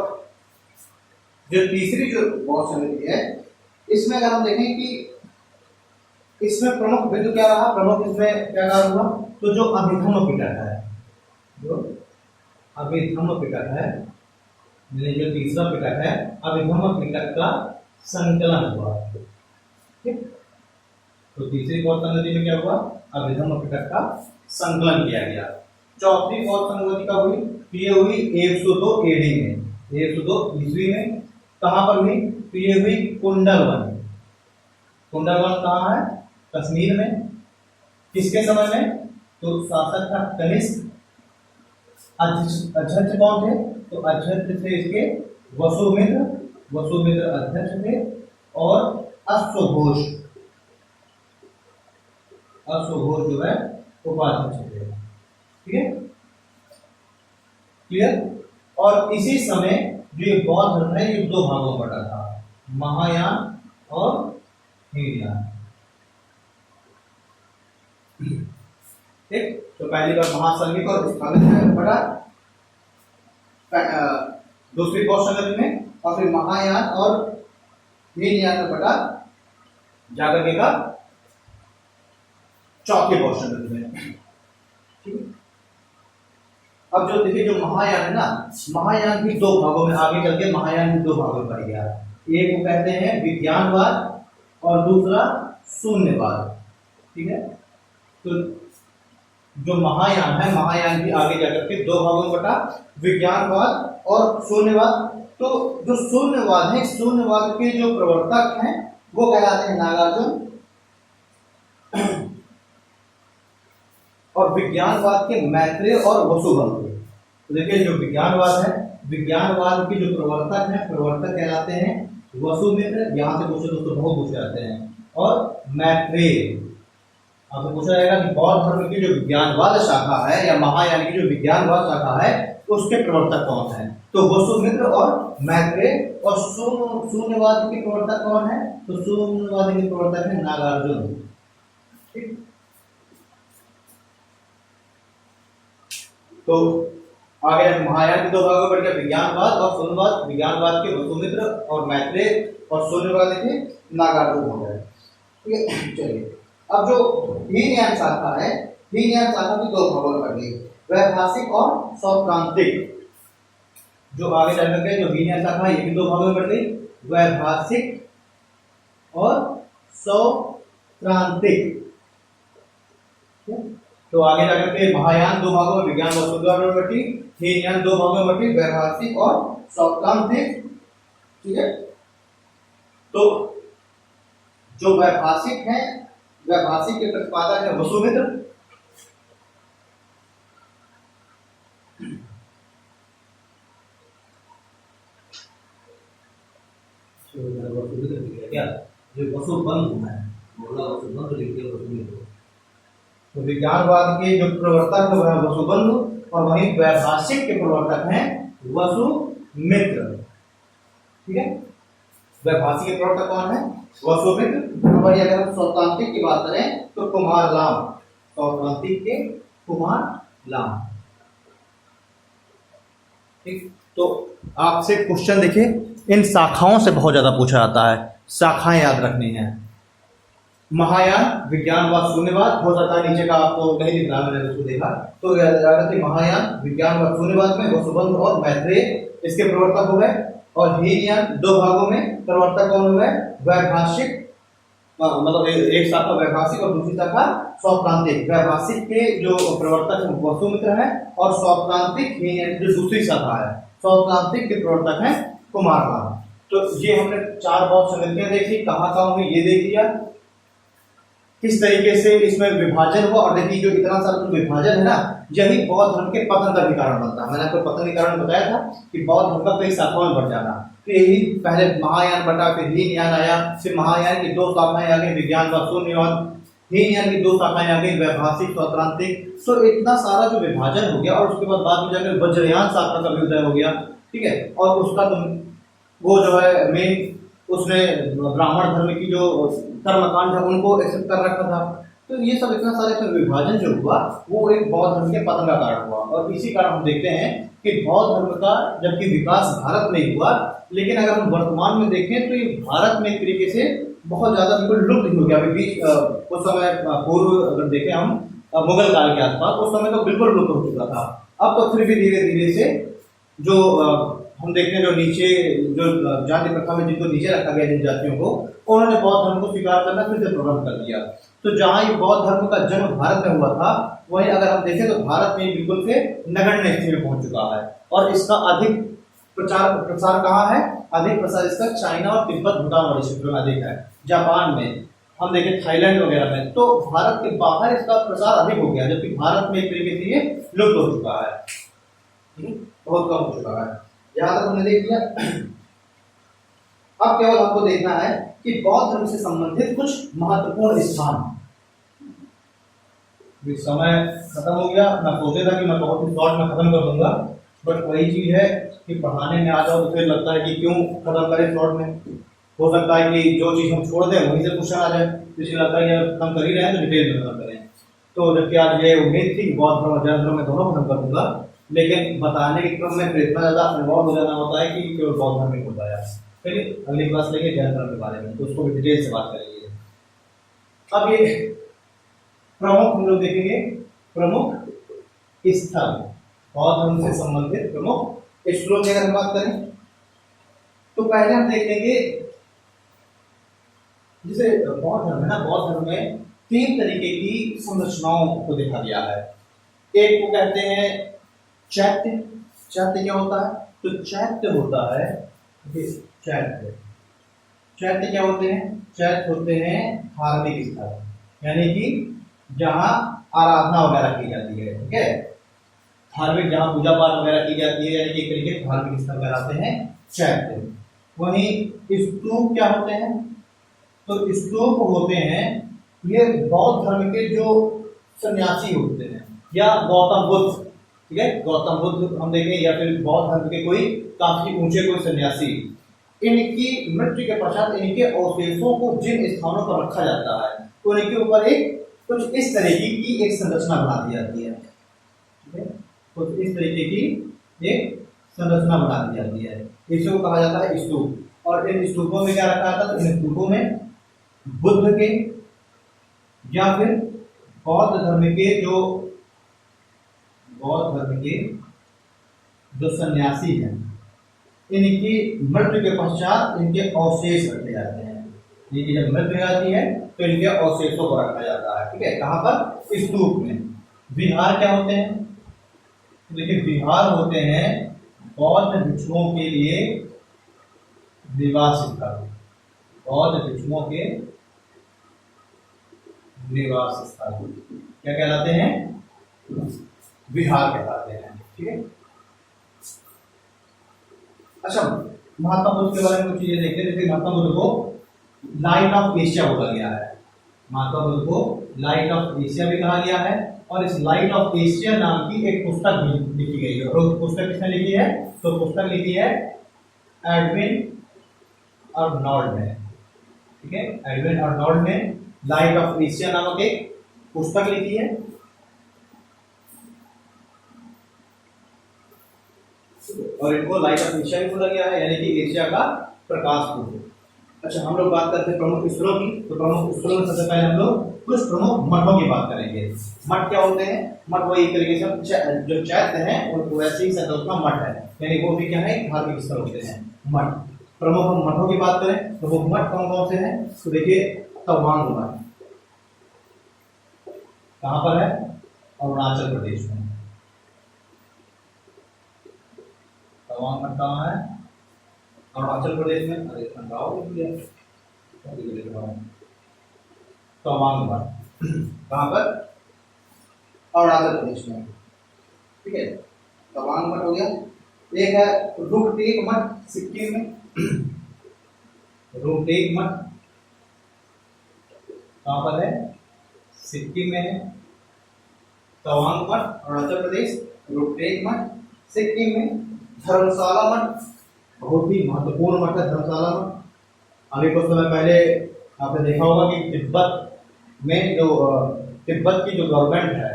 जो तीसरी जो बौद्ध समिति है इसमें अगर हम देखें कि इसमें प्रमुख बिंदु क्या रहा, प्रमुख इसमें क्या कार्य हुआ तो जो अभिधम्म पिटक है, जो अभिधम्म पिटक है, जो तीसरा पिटक है अभिधम्म पिटक का संकलन हुआ। ठीक, तो तीसरी बौद्ध संगति में क्या हुआ, अभिधम्म पिटक का संकलन किया गया। चौथी बौद्ध संगति कब हुई, ये हुई 102 एडी में, 102 ईस्वी में। कहां पर हुई तो ये हुई कुंडलवन। कुंडलवन कहां है, कश्मीर में। किसके समय में तो शासक था कनिष्क। अध्यक्ष कौन थे तो अध्यक्ष थे इसके वसुमित्र अध्यक्ष थे और अश्वघोष जो है उपाध्यक्ष थे। ठीक है, क्लियर। और इसी समय जो ये बौद्ध धर्म है ये दो भागों में बटा था, महायान और हीनयान। ठीक, तो पहली बार महासंघिक और स्थानिक में बटा, दूसरी बौद्ध संगति में, और फिर महायान और हीनयान में बटा जाकर के का चौथी बौद्ध संगति में। ठीक, अब जो देखिए जो महायान है ना, महायान भी दो भागों में, आगे चल के महायान भी दो भागों में बढ़ गया। एक को कहते हैं विज्ञानवाद और दूसरा शून्यवाद। ठीक है, तो जो महायान है, महायान भी आगे जाकर के दो भागों में बटा, विज्ञानवाद और शून्यवाद। तो जो शून्यवाद है, शून्यवाद के जो प्रवर्तक हैं वो कहलाते हैं नागार्जुन। और विज्ञानवाद के मैत्रेय और वसुबंधु। तो देखिए जो विज्ञानवाद है, विज्ञानवाद के जो प्रवर्तक हैं, प्रवर्तक कहलाते हैं वसुमित्र, यहाँ से पूछे दोस्तों बहुत पूछे जाते हैं, और मैत्रेय। आपसे पूछा जाएगा कि बौद्ध धर्म की जो विज्ञानवाद शाखा है या महायान की जो विज्ञानवाद शाखा है उसके प्रवर्तक कौन है, तो वसुमित्र और मैत्रेय। और शून्यवाद के प्रवर्तक कौन है, तो शून्यवाद के प्रवर्तक है नागार्जुन। ठीक, तो आगे महायान के दो भागों में बढ़ गया विज्ञानवाद और शून्यवाद। विज्ञानवाद के वसुमित्र और मैत्रेय, और शून्यवाद के नागार्जुन हो गए। ठीक है, चलिए अब जो हीनयान शाखा है, हीनयान शाखा की दो भागों में बढ़ गई, वैभाषिक और सौक्रांतिक। जो आगे चल करके जो हीनयान शाखा है ये भी दो भागों में बढ़ गई, वैभाषिक और सौक्रांतिक। तो आगे जाकर के महायान दो भागों में, विज्ञान और शून्यवाद में बटी, हीनयान दो भागों में बटी, वैभाषिक और सौक्रांतिक। ठीक है, तो जो वैभाषिक है, वैभाषिक के प्रतिपादक है वसुमित्र। क्या जो वसुबंधु है, बोला वसुबंधु लिख दिया वसुमित्र। तो विज्ञानवाद के जो प्रवर्तक है वह वसुबंधु, और वहीं वैभाषिक के प्रवर्तक हैं वसुमित्र। ठीक है, वैभाषिक के प्रवर्तक कौन है, वसुमित्र। वही अगर हम सौक्रांतिक की बात करें तो कुमारलाम, सौक्रांतिक के कुमारलाम। ठीक, तो आपसे क्वेश्चन देखिए, इन शाखाओं से बहुत ज्यादा पूछा जाता है, शाखाएं याद रखनी है। महायान विज्ञानवाद शून्यवाद, हो सकता है नीचे का आपको नहीं दिख रहा, मैंने उसको देखा तो याद महायान विज्ञानवाद शून्यवाद में वसुबंधु और मैत्रेय इसके प्रवर्तक हो गए। और हीनयान दो भागों में प्रवर्तक कौन हो गए, वैभाषिक, मतलब एक शाखा वैभाषिक और दूसरी शाखा सौक्रांतिक। वैभाषिक के जो प्रवर्तक वसुमित्र है, और सौक्रांतिक हीनयान जो दूसरी शाखा है, सौक्रांतिक के प्रवर्तक है कुमारलाम। तो ये हमने चार बौद्ध संगतियां देखी, कहाँ कहाँ हुई ये देख लिया, किस तरीके से इसमें विभाजन हुआ। और देखिए जो इतना सारा जो विभाजन है ना, यही बौद्ध धर्म के पतन का भी कारण बनता है। मैंने आपको पतन के कारण बताया था कि बौद्ध धर्म का कई शाखाओं में बढ़ जाना। तो यही पहले महायान बटा, फिर हीनयान आया, फिर महायान की दो शाखाएं आ गई, विज्ञानवाद शून्यवाद, हीनयान की दो शाखाएं आ गई, वैभाषिक सौक्रांतिक। तो इतना सारा जो विभाजन हो गया, और उसके बाद में जाकर वज्रयान शाखा का भी उदय हो गया। ठीक है, और उसका तो वो जो है मेन, उसने ब्राह्मण धर्म की जो कर्मकांड है उनको एक्सेप्ट कर रखा था। तो ये सब इतना सारे विभाजन जो हुआ वो एक बौद्ध धर्म के पतन का कारण हुआ। और इसी कारण हम देखते हैं कि बौद्ध धर्म का जबकि विकास भारत में हुआ, लेकिन अगर हम वर्तमान में देखें तो ये भारत में एक तरीके से बहुत ज्यादा बिल्कुल लुप्त हो गया। अभी उस समय पूर्व अगर देखें हम मुगल काल के आसपास, उस समय तो बिल्कुल लुप्त हो चुका था। अब तो फिर भी धीरे धीरे से जो हम देखते हैं जो नीचे जो जाति प्रथा में जिनको नीचे रखा गया जिन जातियों को, उन्होंने बौद्ध धर्म को स्वीकार करना फिर से प्रारंभ कर दिया। तो जहां ये बौद्ध धर्म का जन्म भारत में हुआ था, वहीं अगर हम देखें तो भारत में बिल्कुल से नगण्य स्थिति में पहुंच चुका है। और इसका अधिक प्रसार कहाँ है, अधिक प्रसार इसका चाइना और तिब्बत भूटान वाले क्षेत्रों में अधिक है। जापान में, हम देखें थाईलैंड वगैरह में, तो भारत के बाहर इसका प्रसार अधिक हो गया, जबकि भारत में एक तरीके से ये लुप्त हो चुका है, बहुत कम हो चुका है। यहां तक हमने देख लिया। अब केवल आपको देखना है कि बौद्ध धर्म से संबंधित कुछ महत्वपूर्ण स्थान। समय खत्म हो गया, मैं सोचा था कि मैं बहुत ही शॉर्ट में खत्म कर दूंगा, बट वही चीज है कि पढ़ाने में आ जाओ तो फिर लगता है कि क्यों खत्म करें शॉर्ट में। हो सकता है कि जो चीज हम छोड़ दें वहीं से क्वेश्चन आ जाए, इसलिए लगता है कि खत्म कर ही रहे हैं तो डिटेल में खत्म करें। तो जबकि आज ये उम्मीद थी कि बौद्ध धर्म और जैन धर्म में दोनों खत्म कर दूंगा, लेकिन बताने के क्रम में फिर इतना ज्यादा इन्वॉल्व हो जाना होता है कि केवल बौद्ध धर्म में होता है। चलिए अगली क्लास लेंगे जैन धर्म के बारे में, तो उसको भी डिटेल से बात करेंगे। अब ये प्रमुख हम लोग देखेंगे, प्रमुख स्थल बौद्ध धर्म से संबंधित प्रमुख स्थलों की अगर हम बात करें तो पहले हम देखेंगे जिसे बौद्ध धर्म है ना, बौद्ध धर्म में 3 तरीके की संरचनाओं को देखा गया है। एक को कहते हैं चैत्य। चैत्य क्या होता है, तो चैत्य होता है, चैत्य क्या होते हैं, चैत्य होते हैं धार्मिक स्थल, यानी कि जहाँ आराधना वगैरह की जाती है, ठीक है, धार्मिक जहाँ पूजा पाठ वगैरह की जाती है, यानी कि एक तरीके से धार्मिक स्थल कहलाते हैं चैत्य। वहीं स्तूप क्या होते हैं? तो स्तूप होते हैं ये बौद्ध धर्म के जो सन्यासी होते हैं, या गौतम बुद्ध, ठीक है, गौतम बुद्ध हम देखें, या फिर बौद्ध धर्म के कोई काफी ऊंचे कोई सन्यासी, इनकी मृत्यु के पश्चात इनके अवशेषों को जिन स्थानों पर रखा जाता है तो इनके ऊपर एक कुछ इस तरीके की एक संरचना बना दी जाती है, ठीक है, कुछ इस तरीके की एक संरचना बना दी जाती है, इसे कहा जाता है स्तूप। और इन स्तूपों में क्या रखा जाता है? इन स्तूपों में बुद्ध के या फिर बौद्ध धर्म के जो सन्यासी हैं, इनकी मृत्यु के पश्चात इनके अवशेष रखे जाते हैं। इनकी जब मृत्यु हो जाती है तो इनके अवशेषों को रखा जाता है, ठीक है, कहाँ पर? स्तूप में। विहार क्या होते हैं? तो देखिए, विहार होते हैं बौद्ध भिक्षुओं के लिए निवास स्थल, बौद्ध भिक्षुओं के निवास स्थल क्या कहलाते हैं? विहार कहलाते हैं, ठीक है। अच्छा, महात्मा बुद्ध के बारे में कुछ चीजें देखते हैं। जैसे महात्मा बुद्ध को लाइट ऑफ एशिया बोला गया है, महात्मा बुद्ध को लाइट ऑफ एशिया भी कहा गया है, और इस लाइट ऑफ एशिया नाम की एक पुस्तक भी लिखी गई है। और पुस्तक किसने लिखी है? तो पुस्तक लिखी है एडविन अर्नोल्ड ने, ठीक है, एडविन अर्नोल्ड ने लाइट ऑफ एशिया नामक एक पुस्तक लिखी है। और इनको लाइट ऑफ एशिया भी बोला गया है, यानी कि एशिया का प्रकाश पुंज। अच्छा, हम लोग बात करते हैं प्रमुख स्थलों की। तो प्रमुख स्थलों में सबसे पहले हम लोग कुछ प्रमुख मठों की बात करेंगे। मठ क्या होते हैं? मठ वही एक तरीके से जो चैत्य है उनको वैसे ही संकल्पना मठ है, यानी वो भी क्या है? धार्मिक स्थल होते हैं मठ। प्रमुख मठों की बात करें तो वो मठ कौन कौन से हैं? तो देखिए, तवांग मठ कहाँ पर है? अरुणाचल प्रदेश में। तवांग मठ कहाँ है? अरुणाचल प्रदेश में। अरे तवांग मठ कहाँ पर? अरुणाचल प्रदेश में, ठीक है, तवांग मठ हो गया। एक है रुकटेक मठ सिक्किम में, रुकटेक मठ कहाँ पर है? सिक्किम में है। तवांग मठ अरुणाचल प्रदेश, रुकटेक मठ सिक्किम में। धर्मशाला मठ बहुत ही महत्वपूर्ण मठ है धर्मशाला मठ। अभी कुछ समय पहले आपने देखा होगा कि तिब्बत में जो तिब्बत की जो गवर्नमेंट है,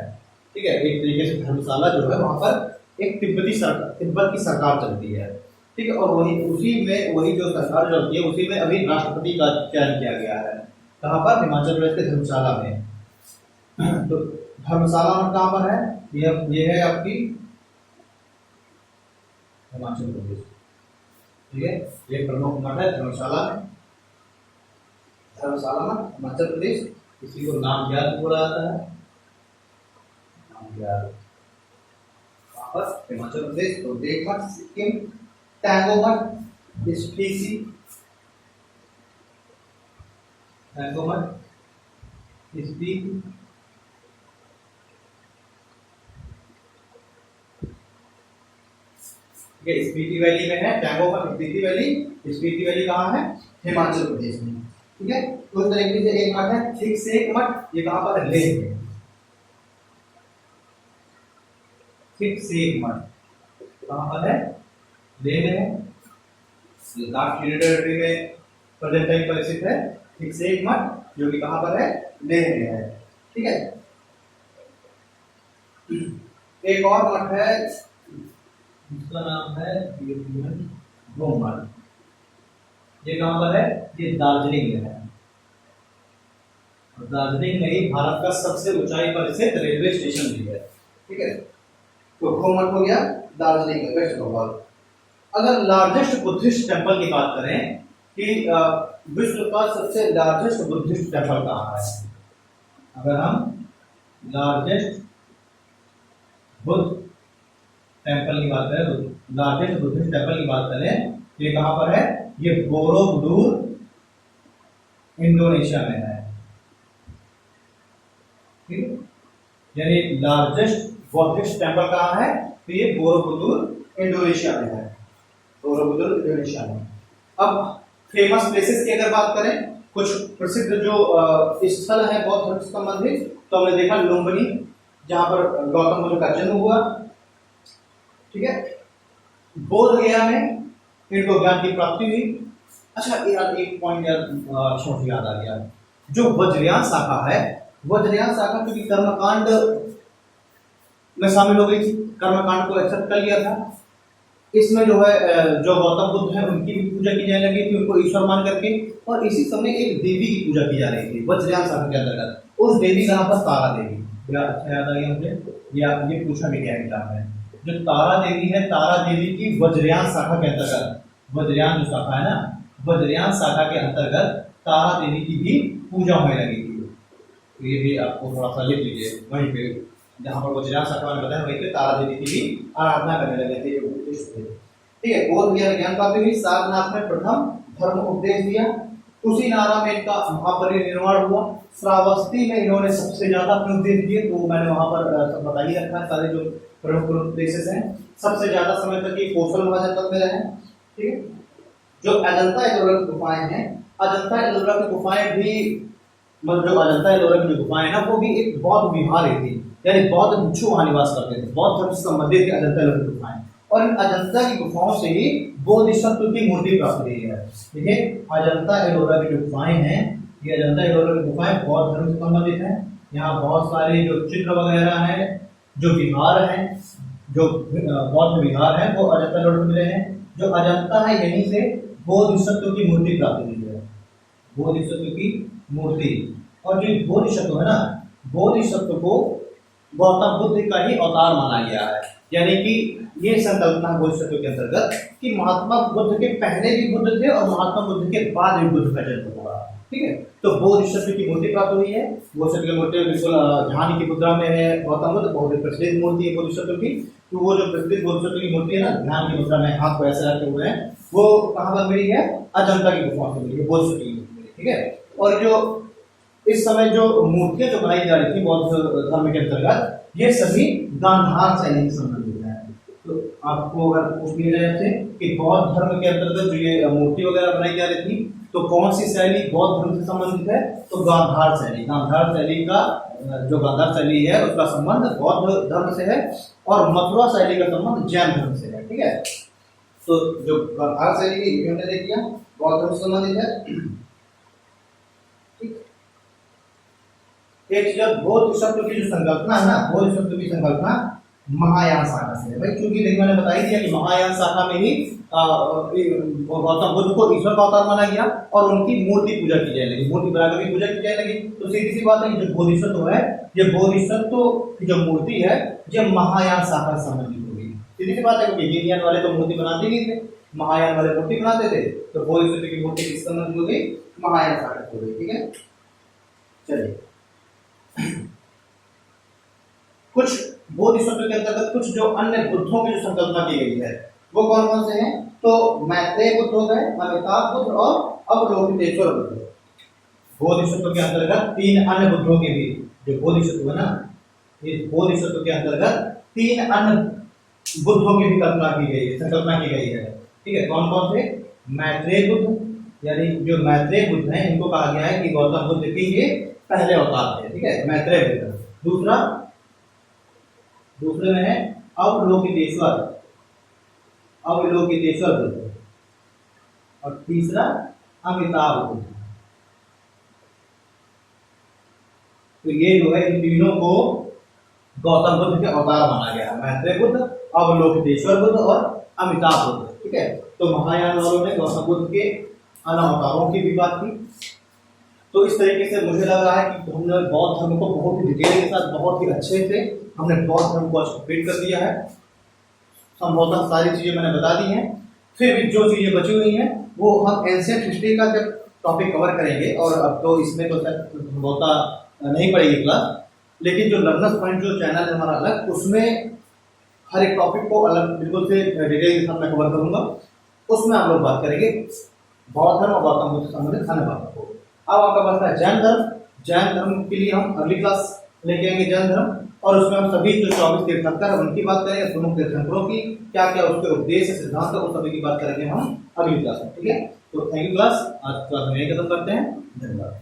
ठीक है, एक तरीके से धर्मशाला जो है वहां पर एक तिब्बत की सरकार चलती है, ठीक है, और वही उसी में वही जो सरकार चलती है उसी में अभी राष्ट्रपति का चयन किया गया है। कहाँ पर? हिमाचल प्रदेश के धर्मशाला में। तो धर्मशाला मठ कहाँ पर है? ये है आपकी हिमाचल प्रदेश, ठीक है, ये प्रमुख मठ है धर्मशाला में। धर्मशाला मठ हिमाचल प्रदेश, किसी को नाम याद बोला जाता है, नाम याद वापस हिमाचल प्रदेश। तो देख मठ सिक्किम। टैंगो मठ स्पीति, टैंगो मठ स्पीति। स्पीति वैली में है टैंगो मठ, स्पीति वैली। स्पीति वैली कहाँ है? हिमाचल प्रदेश में, ठीक है। तो इस तरीके से एक मठ है थिकसेक मठ, ये कहाँ पर है? लेह में। थिकसेक मठ कहाँ पर है? लेह में है। लद्दाख टेरिटरी में प्रेजेंट टाइम पर स्थित है थिकसेक मठ, जो कि कहाँ पर है? लेह में है, ठीक है। एक और मठ है जिसका नाम है घूम मठ, ये कहाँ पर है? ये दार्जिलिंग में है। दार्जिलिंग में ही भारत का सबसे ऊंचाई पर स्थित रेलवे स्टेशन भी है, ठीक है। तो घूम मठ हो गया दार्जिलिंग में, वेस्ट बंगाल। अगर लार्जेस्ट बुद्धिस्ट टेम्पल की बात करें कि विश्व का सबसे लार्जेस्ट बुद्धिस्ट टेम्पल कहाँ है? अगर हम लार्जेस्ट बुद्ध टेम्पल की बात करें, लार्जेस्ट बुद्धिस्ट टेम्पल की बात करें, ये कहाँ पर है? ये बोरोबुदुर इंडोनेशिया में है, ठीक है। यानी लार्जेस्ट बुद्धिस्ट टेम्पल कहाँ है, तो ये बोरोबुदुर इंडोनेशिया में है, बोरोबुदुर इंडोनेशिया में। अब फेमस प्लेसेस की अगर बात करें, कुछ प्रसिद्ध जो स्थल है बौद्ध धर्म से संबंधित, तो हमने देखा लुम्बिनी, जहां पर गौतम बुद्ध का जन्म हुआ, ठीक है। बोध गया में इनको ज्ञान की प्राप्ति हुई। अच्छा यार एक पॉइंट यार छोटी याद आ गया, जो वज्रयान शाखा है, वज्रयान शाखा क्योंकि कर्मकांड में शामिल हो गई थी, कर्मकांड को एक्सेप्ट कर लिया था, इसमें जो है जो गौतम बुद्ध है उनकी भी पूजा की जाने लगी थी, उनको ईश्वर मान करके। और इसी समय एक देवी की पूजा की जा रही थी वज्रयान शाखा के अंतर्गत, उस देवी का नाम था तारा देवी। अच्छा याद आ गया मुझे, या ये पूछा भी गया एग्जाम में, जो तारा देवी है, तारा देवी की वज्रयान शाखा के अंतर्गत, वज्रयान जो शाखा है ना, वज्रयान शाखा के अंतर्गत तारा देवी की भी पूजा होने लगी थी। तो ये भी आपको थोड़ा सा लिख लीजिए, वहीं पे जहाँ पर वज्रयान शाखा में बताया वहीं पे तारा देवी की भी आराधना करने लगे थे, ठीक है। बोध गया ज्ञान प्राप्ति हुई, सारनाथ में प्रथम धर्म उपदेश दिया, उसी नारा में इनका महापरिनिर्वाण हुआ। श्रावस्ती में इन्होंने सबसे ज्यादा अपने उपदेश दिए, तो मैंने वहां पर सब बता ही रखा है, सारे जो प्रमुख प्लेसेस हैं। सबसे ज्यादा समय तक ये कौशल महाजनपद में रहे, ठीक है। जो अजंता एलोरा की गुफाएं हैं, अजंता एलोरा की गुफाएं भी, मतलब जो अजंता एलोरा की गुफाएं ना, वो भी एक बौद्ध विहार थी, यानी बौद्ध भिक्षु वहां निवास करते थे, बौद्ध धर्म से संबंधित अजंता एलोरा की गुफाएं। और इन अजंता की गुफाओं से ही बोधिसत्व की मूर्ति प्राप्त हुई है, ठीक है। अजंता एलोरा की जो गुफाएं हैं, ये अजंता एलोरा की गुफाएं बौद्ध धर्म से संबंधित हैं। यहाँ बहुत सारे जो चित्र वगैरह हैं, जो विहार हैं, जो बौद्ध विहार हैं, वो अजंता एलोरा में मिले हैं। जो अजंता है, यहीं से बोधिसत्व की मूर्ति प्राप्त हुई है, बोधिसत्व की मूर्ति। और जो बोधिसत्व है ना, बोधिसत्व को गौतम बुद्ध का ही अवतार माना गया है, यानी कि ये संकल्पना बोधिसत्व के अंतर्गत कि महात्मा बुद्ध के पहले भी बुद्ध थे और महात्मा बुद्ध के बाद भी बुद्ध का जन्म हुआ, ठीक है। तो बोधिसत्व की मूर्ति प्राप्त हुई है। बोधिसत्व की मूर्ति बिल्कुल ध्यान की मुद्रा में है गौतम बुद्ध, बहुत ही प्रसिद्ध मूर्ति है बोधिसत्व की। तो वो जो प्रसिद्ध बोधिसत्व की मूर्ति है ना, ध्यान की मुद्रा में हाथ को ऐसे रखे हुए हैं, वो कहाँ पर मिली है, अजंता की गुफा से मिली है, बोधिसत्व की मूर्ति, ठीक है। और जो इस समय जो मूर्तियां जो बनाई जा रही थी बौद्ध धर्म के अंतर्गत, ये सभी गांधार शैली से संबंधित है। तो आपको अगर पूछ लिया जाए आपसे कि बौद्ध धर्म के अंतर्गत जो ये मूर्ति वगैरह बनाई जा रही थी, तो कौन सी शैली बौद्ध धर्म से संबंधित है, तो गांधार शैली। गांधार शैली का जो गांधार शैली है उसका संबंध बौद्ध धर्म से है, और मथुरा शैली का संबंध जैन धर्म से है, ठीक है। तो जो गांधार शैली की हमने देख लिया बौद्ध धर्म से संबंधित है। एक चीज बोधिसत्व की जो संकल्पना है ना, बोधिसत्व की संकल्पना महायान शाखा से है भाई, क्योंकि देखिए मैंने बता ही दिया कि महायान शाखा में ही गौतम बुद्ध को ईश्वर का अवतार माना गया और उनकी मूर्ति पूजा की जाने लगी, मूर्ति बनाकर की पूजा की जाने लगी। तो सीधी सी बात है कि जो बोधिसत्व है, ये बोधिसत्व की जो मूर्ति है, ये महायान शाखा से संबंधित होगी। सीधी सी बात है, क्योंकि हीनयान वाले तो मूर्ति बनाते नहीं थे, महायान वाले मूर्ति बनाते थे, तो बोधिसत्व की मूर्ति किस संबंधित हो गई, महायान शाखा हो गई, ठीक है। चलिए कुछ बोधिसत्व के अंतर्गत कुछ जो अन्य बुद्धों की जो संकल्पना की गई है, वो कौन कौन से हैं, तो मैत्रेय बुद्ध हो गए, अमिताभ बुद्ध और अवलोकितेश्वर बुद्ध। बोधिसत्व के अंतर्गत तीन अन्य बुद्धों के भी, जो बोधिसत्व है ना, इस बोधिसत्व के अंतर्गत तीन अन्य बुद्धों की भी कल्पना की गई है, संकल्पना की गई है, ठीक है। कौन कौन से, मैत्रेय बुद्ध, यानी जो मैत्रेय बुद्ध हैं इनको कहा गया है कि गौतम बुद्ध के ये पहले अवतार थे, ठीक है, मैत्रेय बुद्ध। दूसरे में है अवलोकितेश्वर, अवलोकितेश्वर बुद्ध, और तीसरा अमिताभ बुद्ध। तो ये जो है इन तीनों को गौतम बुद्ध के अवतार माना गया, मैत्रेय बुद्ध, अवलोकितेश्वर बुद्ध और अमिताभ बुद्ध, ठीक है। तो महायान वालों ने गौतम बुद्ध के अन्य अवतारों की भी बात की। तो इस तरीके से मुझे लग रहा है कि हमने बौद्ध धर्म को बहुत ही डिटेल के साथ, बहुत ही अच्छे से हमने बौद्ध धर्म को कंप्लीट कर दिया है। संभवतः सारी चीजें मैंने बता दी हैं। फिर भी जो चीजें बची हुई हैं वो हम एंशिएंट हिस्ट्री का जब टॉपिक कवर करेंगे, और अब तो इसमें तो संभवतः नहीं पड़ेगी क्लास, लेकिन जो लर्नर्स पॉइंट जो चैनल है हमारा अलग, उसमें हर एक टॉपिक को अलग बिल्कुल से डिटेल के साथ मैं कवर करूंगा। उसमें आप लोग बात करेंगे बौद्ध धर्म और गौतम बुद्ध से संबंधित अन्य बातों को। अब आपका बचता है जैन धर्म। जैन धर्म के लिए हम अगली क्लास लेके आएंगे जैन धर्म, और उसमें हम सभी जो 24 तीर्थंकर है उनकी बात करेंगे, प्रमुख तीर्थंकरों की क्या क्या उसके उद्देश्य सिद्धांत है, उस सभी की बात करेंगे हम अगली क्लास में। ठीक है, तो थैंक यू क्लास, आज क्लास में यही खत्म करते हैं। धन्यवाद।